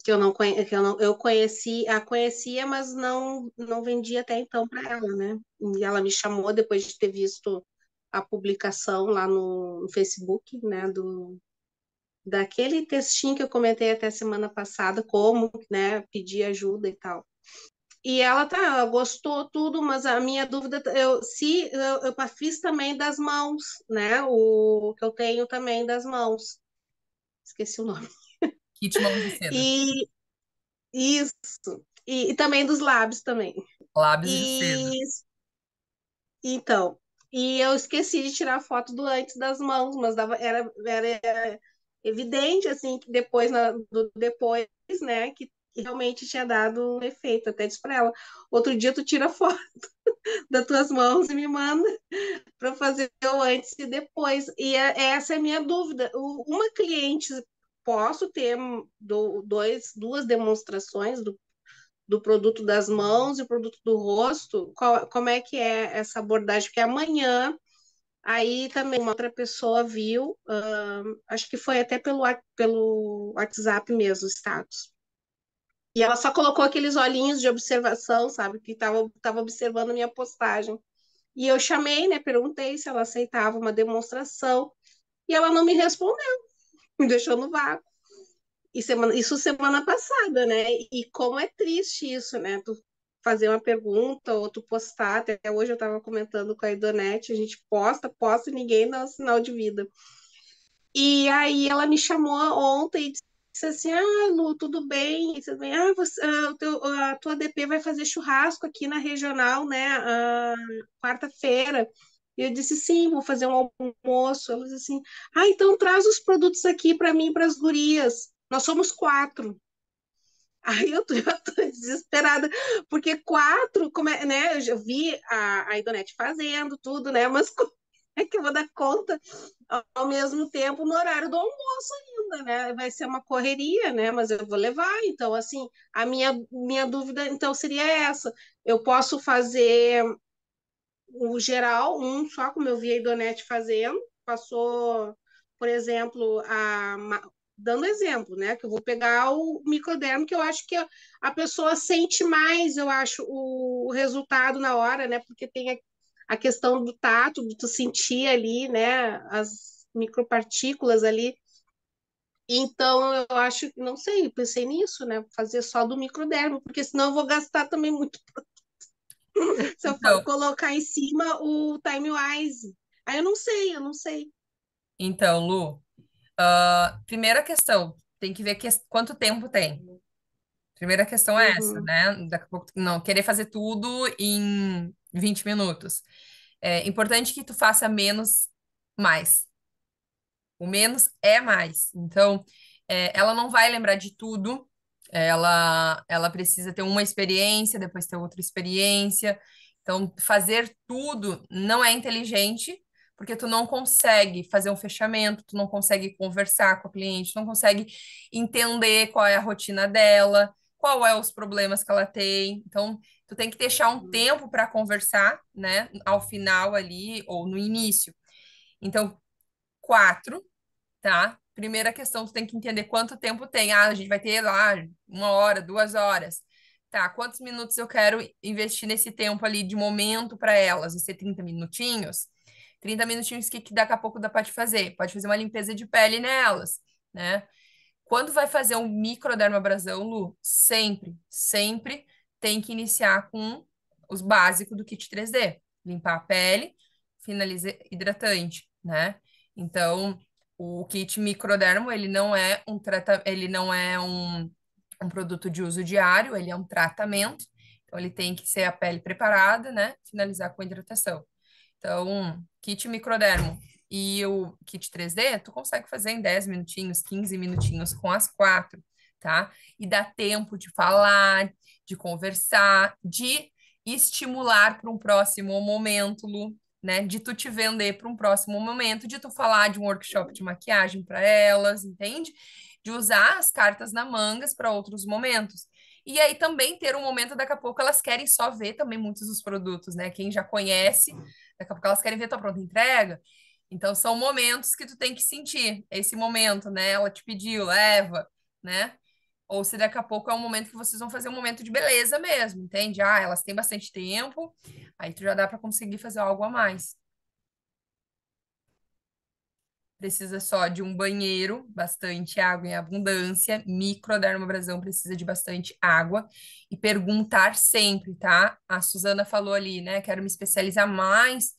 que eu não conhe, que eu não, eu conhecia, mas não vendia até então para ela, né? E ela me chamou depois de ter visto a publicação lá no Facebook, né, daquele textinho que eu comentei até semana passada, como, né, pedir ajuda e tal. E ela gostou tudo, mas a minha dúvida, eu fiz também das mãos, né, o que eu tenho também das mãos. Esqueci o nome. Kit mãos de seda. E isso. E também dos lábios também. Lábios de seda. E então, e eu esqueci de tirar foto do antes das mãos, mas era evidente assim que depois, né, que que realmente tinha dado um efeito. Até disse para ela, outro dia tu tira foto das tuas mãos e me manda para fazer o antes e depois. E essa é a minha dúvida. Uma cliente, posso ter duas demonstrações do produto das mãos e o produto do rosto? Como é que é essa abordagem? Porque amanhã, aí também uma outra pessoa viu, acho que foi até pelo WhatsApp mesmo, o status. E ela só colocou aqueles olhinhos de observação, sabe? Que tava observando a minha postagem. E eu chamei, né? Perguntei se ela aceitava uma demonstração. E ela não me respondeu, me deixou no vácuo. Isso semana passada, né? E como é triste isso, né? Tu fazer uma pergunta ou tu postar. Até hoje eu estava comentando com a Idonete, a gente posta e ninguém dá um sinal de vida. E aí ela me chamou ontem e disse assim: Ah, Lu, tudo bem? E tudo bem? A tua DP vai fazer churrasco aqui na regional, né? Quarta-feira. E eu disse: Sim, vou fazer um almoço. Ela disse assim: Ah, então traz os produtos aqui para mim e para as gurias. Nós somos 4. Aí eu tô desesperada, porque 4, né? Eu já vi a Idonete fazendo tudo, né? Mas como é que eu vou dar conta ao mesmo tempo no horário do almoço ainda, né? Vai ser uma correria, né? Mas eu vou levar. Então, assim, a minha dúvida então seria essa. Eu posso fazer o geral, só como eu vi a Idonete fazendo, passou, por exemplo, dando exemplo, né? Que eu vou pegar o microdermo, que eu acho que a pessoa sente mais, eu acho, o resultado na hora, né? Porque tem a questão do tato, de tu sentir ali, né? As micropartículas ali. Então, eu acho, não sei, pensei nisso, né? Fazer só do microdermo, porque senão eu vou gastar também muito se eu for Então, colocar em cima o time wise. Aí eu não sei. então, Lu, primeira questão, tem que ver quanto tempo tem. Primeira questão é essa, Uhum. né? Daqui a pouco, não, querer fazer tudo em 20 minutos. É importante que tu faça menos, mais. O menos é mais. Então, ela não vai lembrar de tudo. Ela precisa ter uma experiência, depois ter outra experiência. Então, fazer tudo não é inteligente, porque tu não consegue fazer um fechamento, tu não consegue conversar com a cliente, tu não consegue entender qual é a rotina dela, qual é os problemas que ela tem. Então, tu tem que deixar um tempo para conversar, né, ao final ali ou no início. Então, 4, tá? Primeira questão, tu tem que entender quanto tempo tem. Ah, a gente vai ter lá 1 hora, 2 horas. Tá, quantos minutos eu quero investir nesse tempo ali de momento para elas? Vai ser 30 minutinhos? 30 minutinhos, que daqui a pouco dá para te fazer? Pode fazer uma limpeza de pele nelas, né? Quando vai fazer um microdermabrasão, Lu, sempre tem que iniciar com os básicos do kit 3D. Limpar a pele, finaliza hidratante, né? Então, o kit microdermo, ele não é um produto de uso diário, ele é um tratamento. Então, ele tem que ser a pele preparada, né? Finalizar com hidratação. Então, kit microdermo e o kit 3D, tu consegue fazer em 10 minutinhos, 15 minutinhos com as 4, tá? E dá tempo de falar, de conversar, de estimular para um próximo momento, Lu, né? De tu te vender para um próximo momento, de tu falar de um workshop de maquiagem para elas, entende? De usar as cartas na mangas para outros momentos. E aí também ter um momento, daqui a pouco elas querem só ver também muitos dos produtos, né? Quem já conhece, daqui a pouco elas querem ver tua pronta entrega. Então são momentos que tu tem que sentir. Esse momento, né? Ela te pediu, leva, né? Ou se daqui a pouco é um momento que vocês vão fazer um momento de beleza mesmo, entende? Ah, elas têm bastante tempo, aí tu já dá para conseguir fazer algo a mais. Precisa só de um banheiro, bastante água em abundância. Microdermabrasão precisa de bastante água. E perguntar sempre, tá? A Suzana falou ali, né? Quero me especializar mais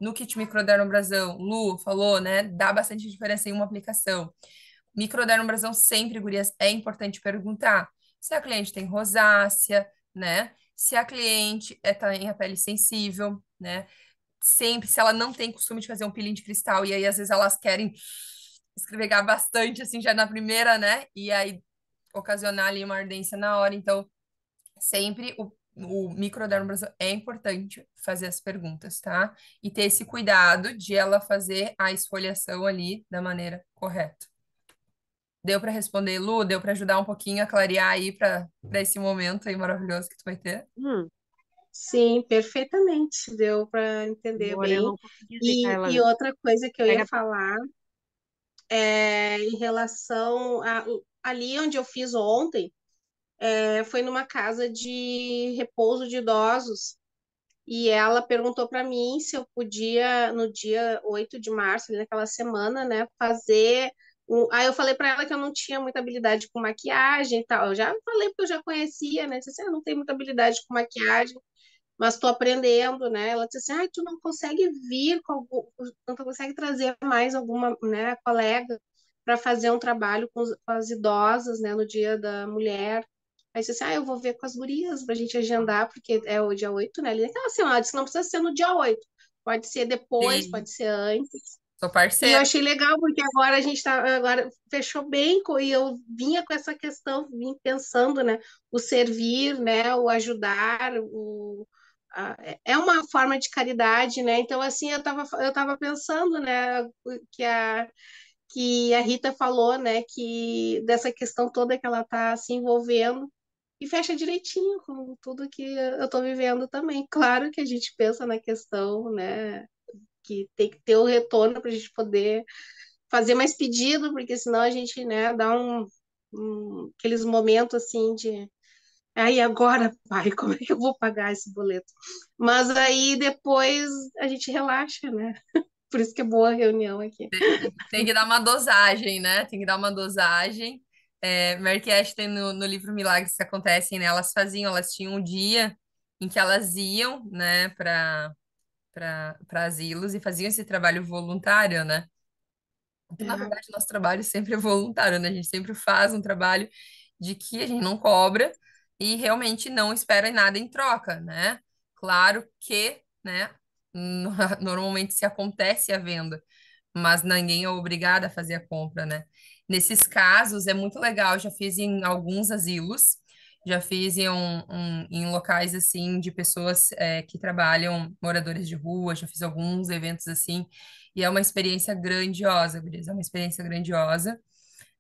no kit microdermabrasão. Lu falou, né? Dá bastante diferença em uma aplicação. Microdermabrasão sempre, gurias, é importante perguntar se a cliente tem rosácea, né? Se a cliente tem a pele sensível, né? Sempre, se ela não tem costume de fazer um peeling de cristal, e aí às vezes elas querem esfregar bastante, assim, já na primeira, né? E aí ocasionar ali uma ardência na hora. Então, sempre o microdermoabrasão é importante fazer as perguntas, tá? E ter esse cuidado de ela fazer a esfoliação ali da maneira correta. Deu para responder, Lu? Deu para ajudar um pouquinho a clarear aí para esse momento aí maravilhoso que tu vai ter? Hum, Sim, perfeitamente, deu para entender agora eu bem. não consegui ver, E Kaila. outra coisa que eu ia Pega. falar é em relação a ali onde eu fiz ontem, foi numa casa de repouso de idosos. E ela perguntou para mim se eu podia, no dia 8 de março, ali naquela semana, né, fazer. Aí eu falei para ela que eu não tinha muita habilidade com maquiagem e tal. Eu já falei porque eu já conhecia, né? Disse assim, eu não tenho muita habilidade com maquiagem, mas estou aprendendo, né? Ela disse assim, ai, tu não consegue vir com algum, não consegue trazer mais alguma, né, colega para fazer um trabalho com as idosas, né, no Dia da Mulher. Aí disse assim, eu vou ver com as gurias pra gente agendar, porque é o dia 8, né? Ali naquela semana, ela disse, não precisa ser no dia 8, pode ser depois, Sim, pode ser antes. sou E eu parceira. achei legal, porque agora a gente tá, agora fechou bem, e eu vinha com essa questão, vim pensando, né? O servir, né? O ajudar, é uma forma de caridade, né? Então, assim, eu tava pensando, né? Que a, que a Rita falou, né? Que dessa questão toda que ela tá se envolvendo, e fecha direitinho com tudo que eu tô vivendo também. Claro que a gente pensa na questão, né? Que tem que ter o retorno para a gente poder fazer mais pedido, porque senão a gente, né, dá aqueles momentos assim de, aí agora, pai, como é que eu vou pagar esse boleto? Mas aí depois a gente relaxa, né? Por isso que é boa a reunião aqui. Tem que dar uma dosagem, né? Tem que dar uma dosagem. Mary Kay Ashton, no livro Milagres que Acontecem, né? Elas faziam, elas tinham um dia em que elas iam, né, para asilos e faziam esse trabalho voluntário, né? Então, na É, verdade, nosso trabalho sempre é voluntário, né? A gente sempre faz um trabalho de que a gente não cobra e realmente não espera nada em troca, né? Claro que, né, normalmente se acontece a venda, mas ninguém é obrigado a fazer a compra, né? Nesses casos é muito legal, eu já fiz em alguns asilos, já fiz em locais assim de pessoas que trabalham, moradores de rua, já fiz alguns eventos assim, e é uma experiência grandiosa, gurias, é uma experiência grandiosa.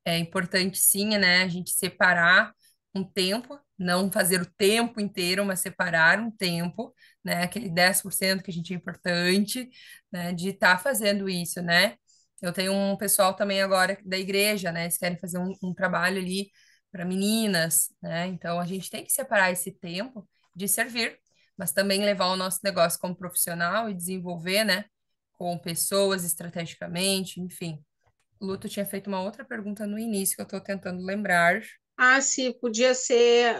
É importante, sim, né, a gente separar um tempo, não fazer o tempo inteiro, mas separar um tempo, né, aquele 10% que a gente é importante, né, de estar fazendo isso, né. Eu tenho um pessoal também agora da igreja, né, eles querem fazer um trabalho ali para meninas, né, então a gente tem que separar esse tempo de servir, mas também levar o nosso negócio como profissional e desenvolver, né, com pessoas estrategicamente, enfim. Luto tinha feito uma outra pergunta no início que eu estou tentando lembrar. ah, sim, podia ser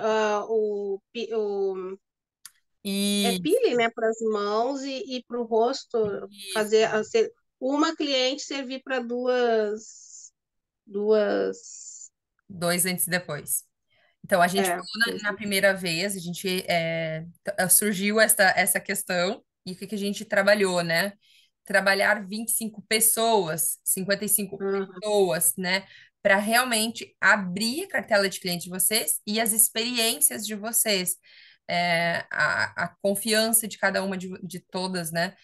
E peeling, né, para as mãos e para o rosto, isso, fazer uma cliente servir para duas, dois antes e depois. Então, a gente é, falou na primeira vez, a gente surgiu essa questão e o que que a gente trabalhou, né? Trabalhar 25 pessoas, 55 uhum, pessoas, né? Para realmente abrir a cartela de clientes de vocês e as experiências de vocês, a confiança de cada uma de todas, né?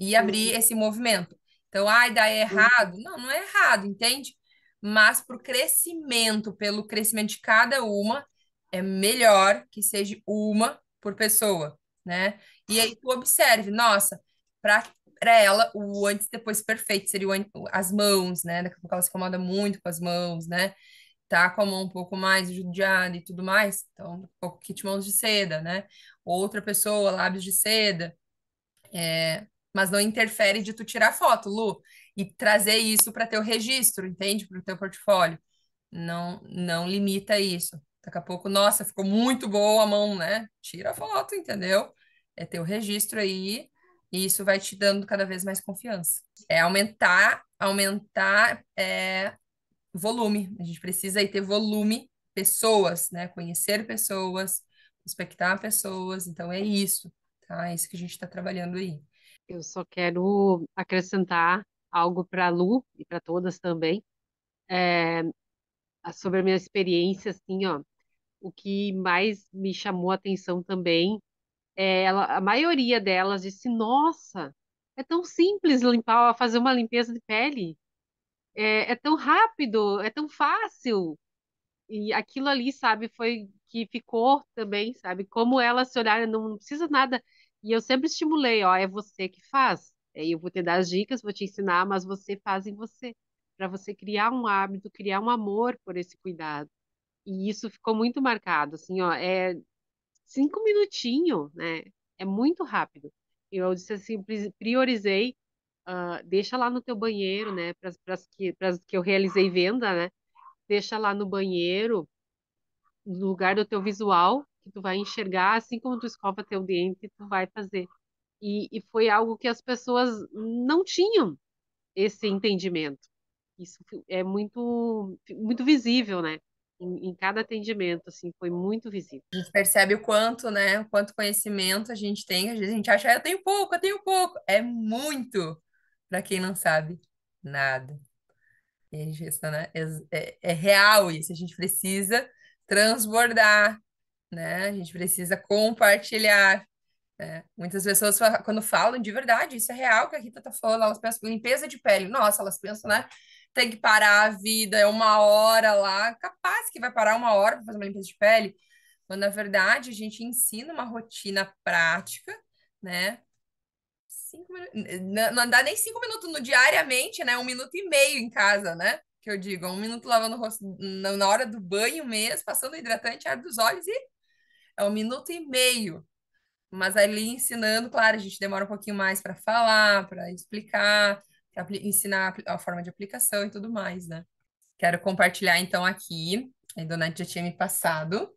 E abrir uhum, esse movimento. Então, ai, dá errado? Não, não é errado, entende? Mas para o crescimento, pelo crescimento de cada uma, é melhor que seja uma por pessoa, né? E aí tu observe, nossa, para ela, o antes e depois perfeito seria as mãos, né? Daqui a pouco ela se incomoda muito com as mãos, né? Tá com a mão um pouco mais judiada e tudo mais, então, um pouco kit mãos de seda, né? Outra pessoa, lábios de seda, mas não interfere de tu tirar foto, Lu, e trazer isso para teu registro, entende? Para o teu portfólio. Não, não limita isso. Daqui a pouco, nossa, ficou muito boa a mão, né? Tira a foto, entendeu? É teu registro aí, e isso vai te dando cada vez mais confiança. É aumentar volume. A gente precisa aí ter volume, pessoas, né? Conhecer pessoas, prospectar pessoas. Então é isso, tá? É isso que a gente está trabalhando aí. Eu só quero acrescentar algo para a Lu e para todas também. sobre a minha experiência, assim, ó, o que mais me chamou a atenção também a maioria delas disse, nossa, é tão simples limpar, fazer uma limpeza de pele, é tão rápido, é tão fácil. E aquilo ali, sabe, foi que ficou também, sabe, como elas se olharam, não precisa nada. E eu sempre estimulei, ó, é você que faz. Eu vou te dar as dicas, vou te ensinar, mas você faz em você, para você criar um hábito, criar um amor por esse cuidado. E isso ficou muito marcado, assim, ó, 5 minutinhos, né? É muito rápido. Eu disse assim, priorizei, deixa lá no teu banheiro, né? Para as que eu realizei venda, né? Deixa lá no banheiro, no lugar do teu visual, que tu vai enxergar, assim como tu escova teu dente, tu vai fazer. E foi algo que as pessoas não tinham esse entendimento. Isso é muito visível, né? Em cada atendimento, assim, foi muito visível. A gente percebe o quanto, né? O quanto conhecimento a gente tem. Às vezes a gente acha, "Ah, eu tenho pouco, eu tenho pouco." É muito para quem não sabe nada. E isso, né? É real isso. A gente precisa transbordar, né? A gente precisa compartilhar, né? Muitas pessoas, quando falam de verdade, isso é real que a Rita tá falando, elas pensam em limpeza de pele. Nossa, elas pensam, né? Tem que parar a vida, é 1 hora lá. Capaz que vai parar 1 hora para fazer uma limpeza de pele. Quando, na verdade, a gente ensina uma rotina prática, né? 5 minutos, não dá nem 5 minutos no diariamente, né? 1 minuto e meio em casa, né? Que eu digo, 1 minuto lavando o rosto na hora do banho mesmo, passando hidratante, ar dos olhos e é 1 minuto e meio. Mas ali ensinando, claro, a gente demora um pouquinho mais para falar, para explicar, para ensinar a forma de aplicação e tudo mais, né? Quero compartilhar então aqui. A Idonete já tinha me passado.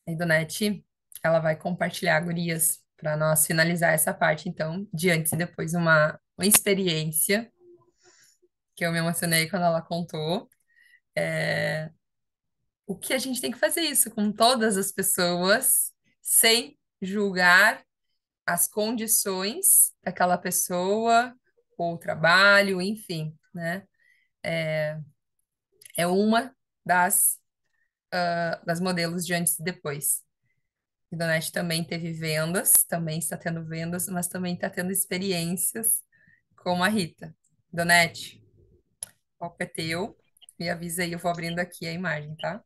A Idonete, ela vai compartilhar, gurias, para nós finalizar essa parte, então, de antes e depois, uma experiência que eu me emocionei quando ela contou. É, o que a gente tem que fazer isso com todas as pessoas, sem julgar as condições daquela pessoa, ou o trabalho, enfim, né? É uma das modelos de antes e depois. A Donete também teve vendas, também está tendo vendas, mas também está tendo experiências como a Rita. Donete, o palco é teu. Me avisa aí, eu vou abrindo aqui a imagem, tá?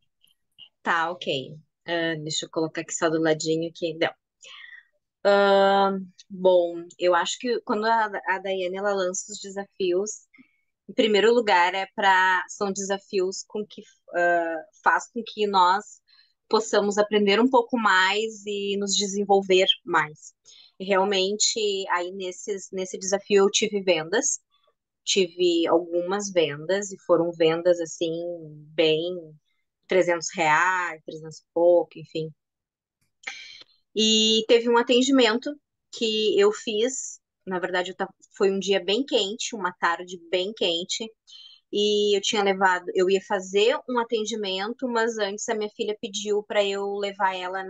Tá, ok. Deixa eu colocar aqui só do ladinho aqui. Não. Ah, bom, eu acho que quando a Daiane ela lança os desafios, em primeiro lugar são desafios com que faz com que nós possamos aprender um pouco mais e nos desenvolver mais. E realmente, aí nesse desafio eu tive algumas vendas e foram vendas assim bem R$ 300, 300 e pouco, enfim. E teve um atendimento que eu fiz. Na verdade, foi um dia bem quente, uma tarde bem quente, e eu ia fazer um atendimento, mas antes a minha filha pediu para eu levar ela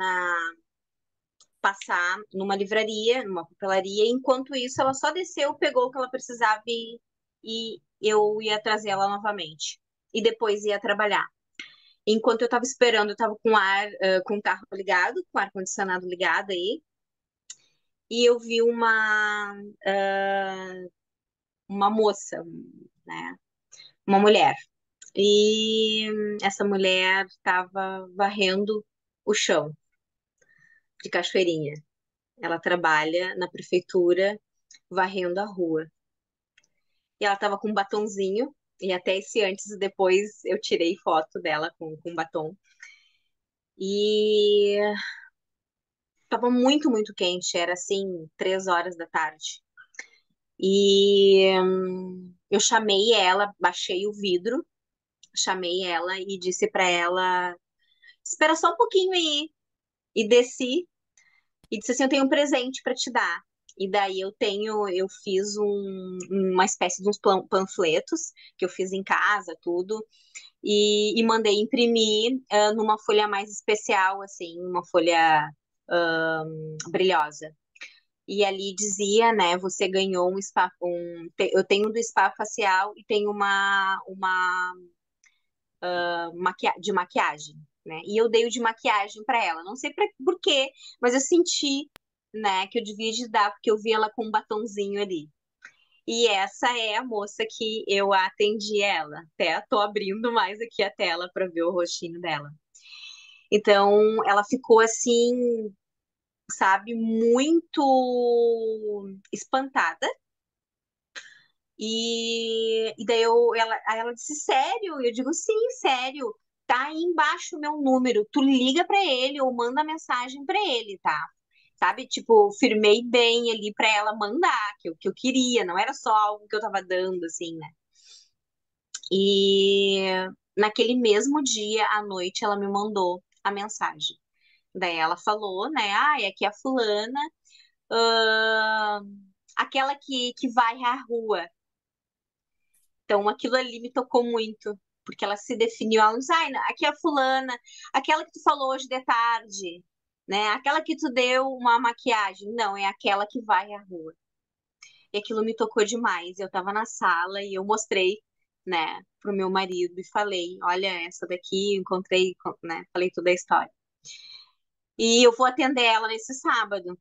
passar numa livraria, numa papelaria. Enquanto isso, ela só desceu, pegou o que ela precisava e eu ia trazer ela novamente. E depois ia trabalhar. Enquanto eu estava esperando, eu estava com o carro ligado, com o ar-condicionado ligado aí, e eu vi uma moça, né? Uma mulher. E essa mulher estava varrendo o chão de Cachoeirinha. Ela trabalha na prefeitura varrendo a rua. E ela estava com um batonzinho, e até esse antes e depois eu tirei foto dela com batom. E estava muito, muito quente, era assim, 3 horas da tarde. E eu chamei ela, baixei o vidro, chamei ela e disse para ela: espera só um pouquinho aí. E desci e disse assim: eu tenho um presente para te dar. E daí eu fiz uma espécie de uns panfletos que eu fiz em casa, tudo, e mandei imprimir numa folha mais especial, assim, uma folha brilhosa. E ali dizia, né, você ganhou um spa, eu tenho do spa facial e tenho de maquiagem, né? E eu dei o de maquiagem para ela. Não sei por quê, mas eu senti, né, que eu devia de dar, porque eu vi ela com um batonzinho ali. E essa é a moça que eu atendi ela. Até tô abrindo mais aqui a tela para ver o rostinho dela. Então, ela ficou assim, sabe, muito espantada. E daí aí ela disse, sério? Eu digo, sim, sério. Tá aí embaixo o meu número. Tu liga pra ele ou manda mensagem pra ele, tá? Sabe? Tipo, firmei bem ali pra ela mandar, que eu queria. Não era só algo que eu tava dando, assim, né? E naquele mesmo dia, à noite, ela me mandou a mensagem. Daí ela falou, né? Ah, aqui é a fulana, aquela que vai à rua. Então, aquilo ali me tocou muito, porque ela se definiu, ela disse, ai, aqui é a fulana, aquela que tu falou hoje de tarde, né? Aquela que tu deu uma maquiagem. Não, é aquela que vai à rua. E aquilo me tocou demais. Eu tava na sala e eu mostrei, né, pro meu marido e falei, olha, essa daqui, encontrei, né, falei toda a história. E eu vou atender ela nesse sábado.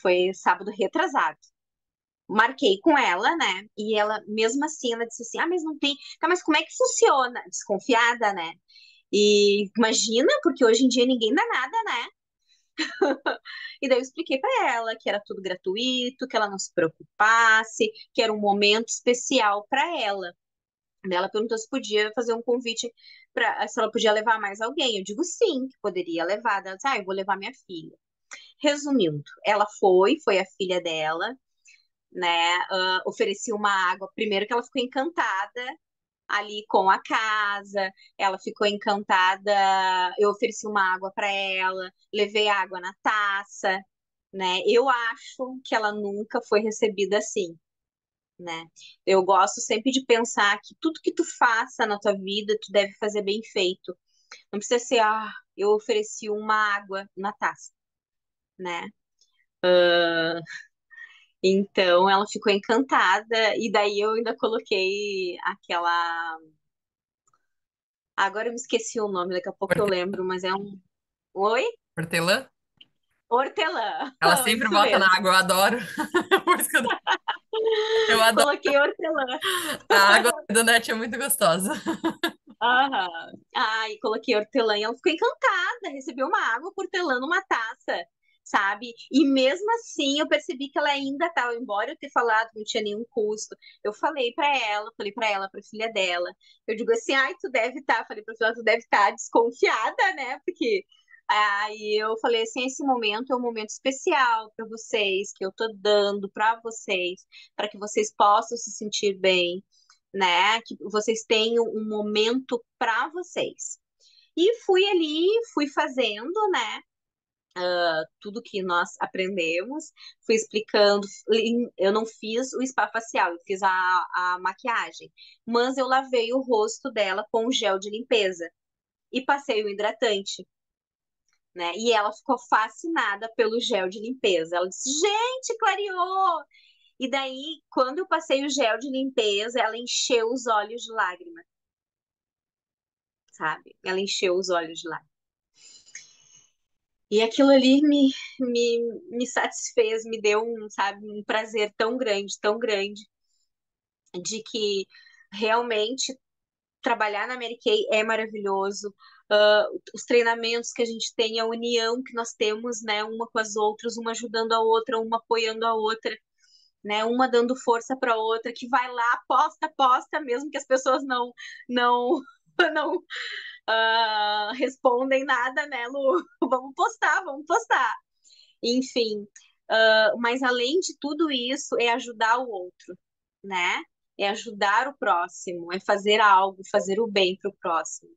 Foi sábado retrasado. Marquei com ela, né? E ela, mesmo assim, ela disse assim: ah, mas não tem. Tá, mas como é que funciona? Desconfiada, né? E imagina, porque hoje em dia ninguém dá nada, né? E daí eu expliquei pra ela que era tudo gratuito, que ela não se preocupasse, que era um momento especial pra ela. Daí ela perguntou se podia fazer um convite para, se ela podia levar mais alguém. Eu digo sim, que poderia levar. Ela disse, ah, eu vou levar minha filha. Resumindo, ela foi a filha dela, né? Ofereci uma água. Primeiro que ela ficou encantada ali com a casa, ela ficou encantada. Eu ofereci uma água para ela, levei água na taça, né? Eu acho que ela nunca foi recebida assim, né? Eu gosto sempre de pensar que tudo que tu faça na tua vida, tu deve fazer bem feito. Não precisa ser, eu ofereci uma água na taça, né? Então ela ficou encantada, e daí eu ainda coloquei aquela. Agora eu me esqueci o nome, daqui a pouco eu lembro, mas é um. Oi? Hortelã? Hortelã, Ela sempre isso bota na mesmo. água, eu adoro. Por isso que eu adoro. Coloquei hortelã. A água do Net é muito gostosa. Aham. Ai, coloquei hortelã e ela ficou encantada, recebeu uma água com hortelã numa taça, sabe? E mesmo assim eu percebi que ela ainda estava, embora eu ter falado que não tinha nenhum custo, eu falei para ela, para filha dela, eu digo assim, ai, tu deve estar, falei para filha, tu deve estar desconfiada, né? Porque aí eu falei assim, esse momento é um momento especial para vocês, que eu tô dando para vocês, para que vocês possam se sentir bem, né? Que vocês tenham um momento para vocês. E fui ali, fui fazendo, né? Tudo que nós aprendemos, fui explicando. Eu não fiz o spa facial, eu fiz a maquiagem, mas eu lavei o rosto dela com gel de limpeza e passei o hidratante. Né? E ela ficou fascinada pelo gel de limpeza. Ela disse: gente, clareou! E daí, quando eu passei o gel de limpeza, ela encheu os olhos de lágrimas, sabe? Ela encheu os olhos de lágrimas. E aquilo ali me satisfez, me deu sabe, um prazer tão grande, de que realmente trabalhar na Mary Kay é maravilhoso. Os treinamentos que a gente tem, a união que nós temos, né, uma com as outras, uma ajudando a outra, uma apoiando a outra, né, uma dando força para a outra, que vai lá, posta, mesmo que as pessoas não, não respondem nada, né, Lu? Vamos postar. Enfim, mas além de tudo isso, é ajudar o outro, né? É ajudar o próximo, é fazer algo, fazer o bem para o próximo.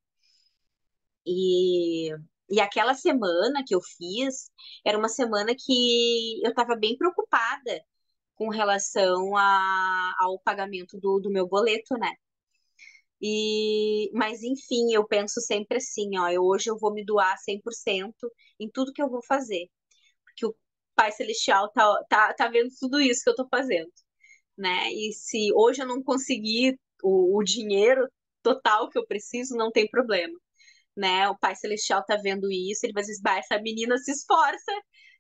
E, e aquela semana que eu fiz, era uma semana que eu estava bem preocupada com relação ao pagamento do meu boleto, né? Mas enfim, eu penso sempre assim, ó, hoje eu vou me doar 100% em tudo que eu vou fazer, porque o Pai Celestial tá vendo tudo isso que eu tô fazendo, né? E se hoje eu não conseguir o dinheiro, total que eu preciso, não tem problema, né? O Pai Celestial tá vendo isso, ele vai dizer, bah, essa menina se esforça,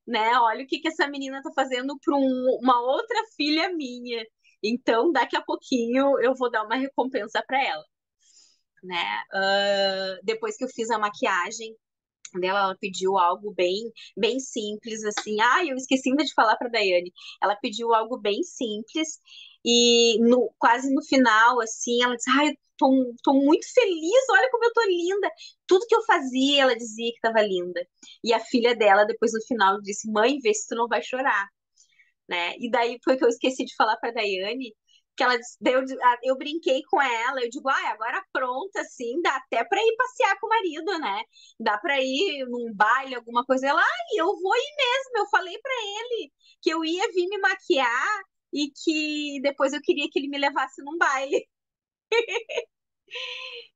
né? Olha o que que essa menina tá fazendo para uma outra filha minha. Então, daqui a pouquinho eu vou dar uma recompensa para ela, né? Depois que eu fiz a maquiagem dela, ela pediu algo bem simples, assim. Ah, eu esqueci ainda de falar para Daiane. Ela pediu algo bem simples e quase no final, assim, ela disse: ai, tô muito feliz, olha como eu tô linda. Tudo que eu fazia, ela dizia que estava linda. E a filha dela, depois no final, disse: mãe, vê se tu não vai chorar, né? E daí foi que eu esqueci de falar para Daiane, que ela daí eu brinquei com ela, eu digo, ah, agora pronta, assim, dá até para ir passear com o marido, né? Dá para ir num baile, alguma coisa. Ela, ai, eu vou ir mesmo. Eu falei para ele que eu ia vir me maquiar e que depois eu queria que ele me levasse num baile.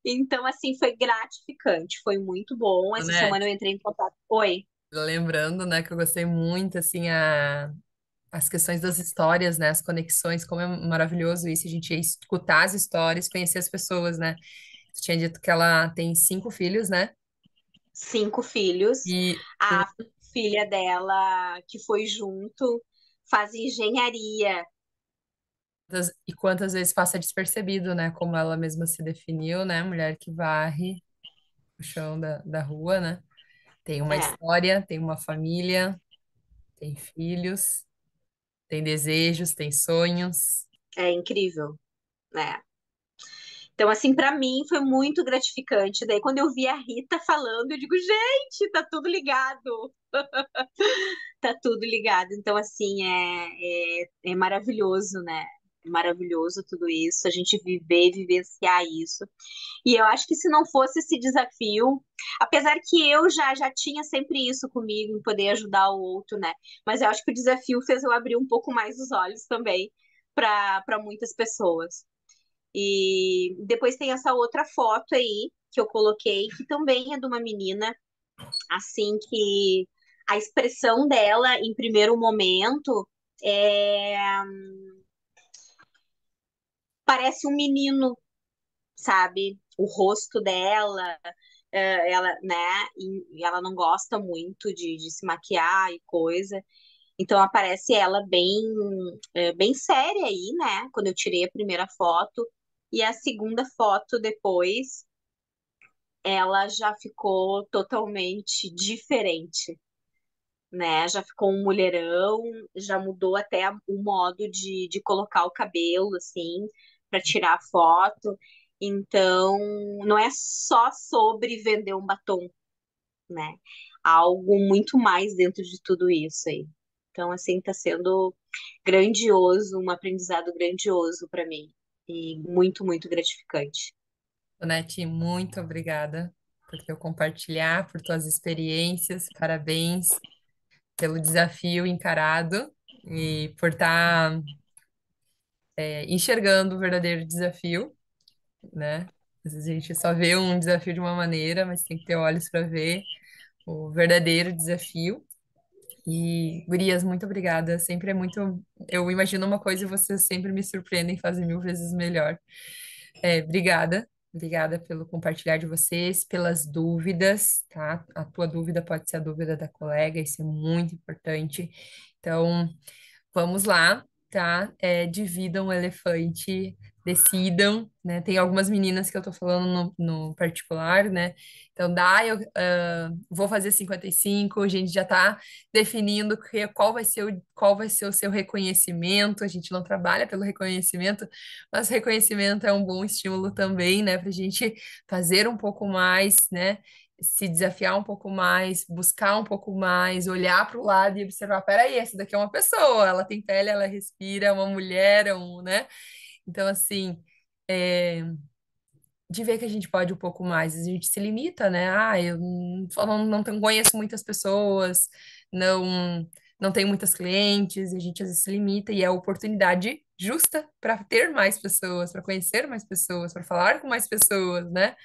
Então, assim, foi gratificante, foi muito bom. Essa Né? semana eu entrei em contato. Oi. Lembrando, né, que eu gostei muito, assim, as questões das histórias, né, as conexões, como é maravilhoso isso, a gente ia escutar as histórias, conhecer as pessoas, né? Tu tinha dito que ela tem 5 filhos, né? 5 filhos. E A filha dela, que foi junto, faz engenharia. quantas vezes passa despercebido, né? Como ela mesma se definiu, né? Mulher que varre o chão da rua, né? Tem uma É, história, tem uma família, tem filhos, tem desejos, tem sonhos. é incrível, né? Então, assim, para mim foi muito gratificante. Daí, quando eu vi a Rita falando, eu digo, gente, tá tudo ligado. Tá tudo ligado. Então, assim, é maravilhoso, né? É maravilhoso tudo isso, a gente viver e vivenciar isso. E eu acho que se não fosse esse desafio, apesar que eu já tinha sempre isso comigo, em poder ajudar o outro, né? Mas eu acho que o desafio fez eu abrir um pouco mais os olhos também para muitas pessoas. E depois tem essa outra foto aí que eu coloquei, que também é de uma menina, assim, que a expressão dela em primeiro momento é, parece um menino, sabe? O rosto dela, ela, né? E ela não gosta muito de se maquiar e coisa. Então aparece ela bem séria aí, né? Quando eu tirei a primeira foto. E a segunda foto depois, ela já ficou totalmente diferente, né? Já ficou um mulherão, já mudou até o modo de colocar o cabelo, assim, para tirar a foto. Então, não é só sobre vender um batom, né? Há algo muito mais dentro de tudo isso aí. Então, assim, tá sendo grandioso, um aprendizado grandioso para mim e muito, muito gratificante. Donete, muito obrigada por teu compartilhar, por tuas experiências. Parabéns pelo desafio encarado e por estar enxergando o verdadeiro desafio, né? Às vezes a gente só vê um desafio de uma maneira, mas tem que ter olhos para ver o verdadeiro desafio. E, gurias, muito obrigada. Sempre é muito. Eu imagino uma coisa e vocês sempre me surpreendem e fazem 1000 vezes melhor. Obrigada. Obrigada pelo compartilhar de vocês, pelas dúvidas, tá? A tua dúvida pode ser a dúvida da colega, isso é muito importante. Então, vamos lá, tá? Dividam o elefante, decidam, né? Tem algumas meninas que eu tô falando no particular, né? Então, eu vou fazer 55, a gente já tá definindo qual vai ser o seu reconhecimento. A gente não trabalha pelo reconhecimento, mas reconhecimento é um bom estímulo também, né? Pra gente fazer um pouco mais, né? Se desafiar um pouco mais, buscar um pouco mais, olhar para o lado e observar, peraí, essa daqui é uma pessoa, ela tem pele, ela respira, é uma mulher, né? Então, assim, é, de ver que a gente pode um pouco mais, a gente se limita, né? Ah, eu não conheço muitas pessoas, não tenho muitas clientes, e a gente às vezes se limita e é a oportunidade justa para ter mais pessoas, para conhecer mais pessoas, para falar com mais pessoas, né?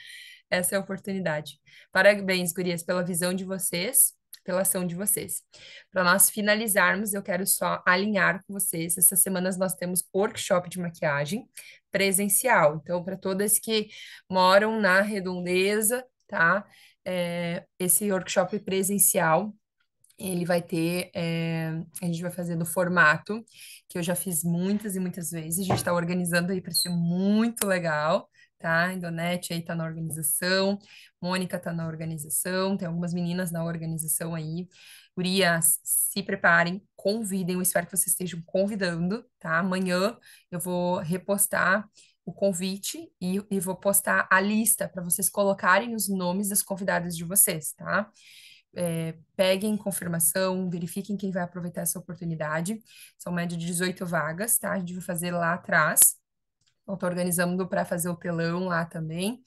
Essa é a oportunidade. Parabéns, gurias, pela visão de vocês. pela ação de vocês. Para nós finalizarmos, eu quero só alinhar com vocês. Essas semanas nós temos workshop de maquiagem presencial. Então, para todas que moram na Redondeza, tá? Esse workshop presencial ele vai ter, a gente vai fazer no formato que eu já fiz muitas e muitas vezes. A gente está organizando aí para ser muito legal, tá? Indonete aí tá na organização, Mônica tá na organização, tem algumas meninas na organização aí. Gurias, se preparem, convidem, eu espero que vocês estejam convidando, tá? Amanhã eu vou repostar o convite e vou postar a lista para vocês colocarem os nomes das convidadas de vocês, tá? Peguem confirmação, verifiquem quem vai aproveitar essa oportunidade. São média de 18 vagas, tá? A gente vai fazer lá atrás. Então, estou organizando para fazer o telão lá também.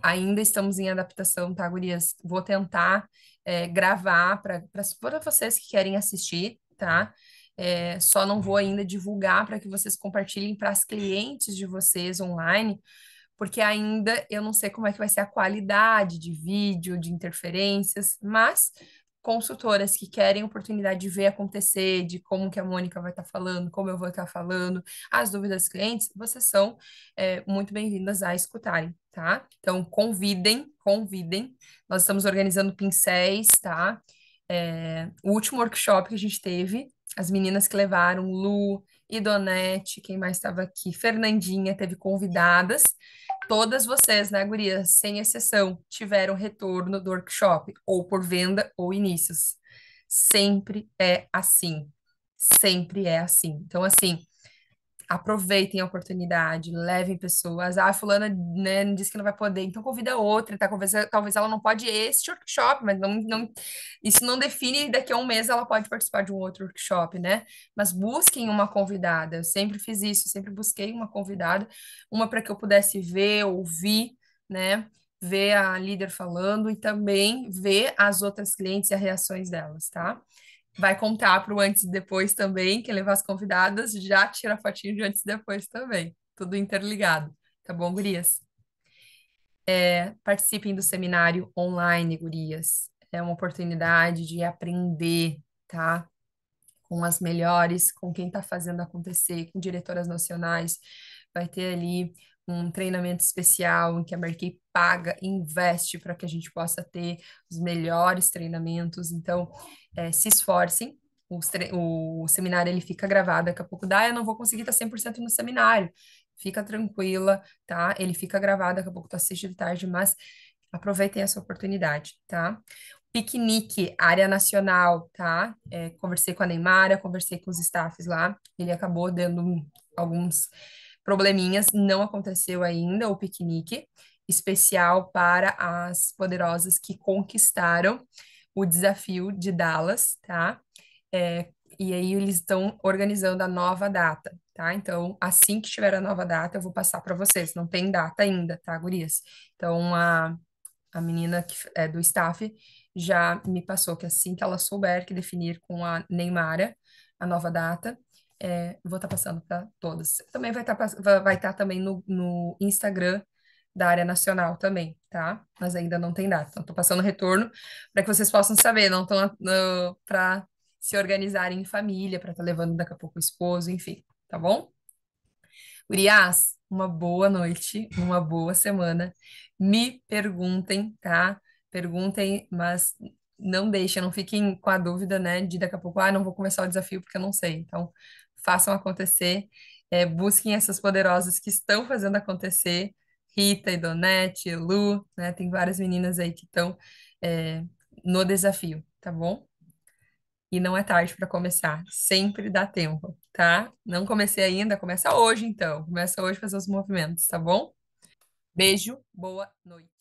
Ainda estamos em adaptação, tá, gurias? Vou tentar gravar para vocês que querem assistir, tá? Só não vou ainda divulgar para que vocês compartilhem para as clientes de vocês online, porque ainda eu não sei como é que vai ser a qualidade de vídeo, de interferências, mas consultoras que querem oportunidade de ver acontecer, de como que a Mônica vai estar falando, como eu vou estar falando, as dúvidas dos clientes, vocês são muito bem-vindas a escutarem, tá? Então, convidem, convidem. Nós estamos organizando pincéis, tá? O último workshop que a gente teve, as meninas que levaram, Lu, Idonete, quem mais estava aqui? Fernandinha, teve convidadas. Todas vocês, né, gurias, sem exceção, tiveram retorno do workshop, ou por venda ou inícios. Sempre é assim. Sempre é assim. Então, assim, aproveitem a oportunidade, levem pessoas. Ah, fulana, né, disse que não vai poder, então convida outra, tá? Talvez ela não pode este workshop, mas isso não define daqui a um mês ela pode participar de um outro workshop, né? Mas busquem uma convidada. Eu sempre fiz isso, sempre busquei uma convidada, uma para que eu pudesse ver, ouvir, né? Ver a líder falando e também ver as outras clientes e as reações delas, tá? Vai contar para o antes e depois também. Quem levar as convidadas já tira a fotinho de antes e depois também. Tudo interligado. Tá bom, gurias? Participem do seminário online, gurias. É uma oportunidade de aprender, tá? Com as melhores, com quem está fazendo acontecer, com diretoras nacionais. Vai ter ali um treinamento especial em que a Merkey paga, investe para que a gente possa ter os melhores treinamentos. Então, se esforcem. O seminário ele fica gravado, daqui a pouco eu não vou conseguir estar 100% no seminário. Fica tranquila, tá? Ele fica gravado, daqui a pouco tu assiste de tarde, mas aproveitem essa oportunidade, tá? Piquenique, área nacional, tá? Conversei com a Neymara, conversei com os staffs lá, ele acabou dando alguns probleminhas, não aconteceu ainda o piquenique especial para as poderosas que conquistaram o desafio de Dallas, tá? E aí eles estão organizando a nova data, tá? Então, assim que tiver a nova data, eu vou passar para vocês. Não tem data ainda, tá, gurias? Então, a menina que é do staff já me passou que assim que ela souber que definir com a Neymara a nova data, vou estar passando para todas. Também vai estar também no Instagram da área nacional também, tá? Mas ainda não tem data. Então, estou passando retorno para que vocês possam saber, não estão para se organizarem em família, para estar levando daqui a pouco o esposo, enfim, tá bom? Gurias, uma boa noite, uma boa semana. Me perguntem, tá? Perguntem, mas não deixem, não fiquem com a dúvida, né? De daqui a pouco, não vou começar o desafio porque eu não sei. Então, façam acontecer, busquem essas poderosas que estão fazendo acontecer. Rita, Idonete, Lu, né? Tem várias meninas aí que estão no desafio, tá bom? E não é tarde para começar, sempre dá tempo, tá? Não comecei ainda, começa hoje então. Começa hoje a fazer os movimentos, tá bom? Beijo, boa noite.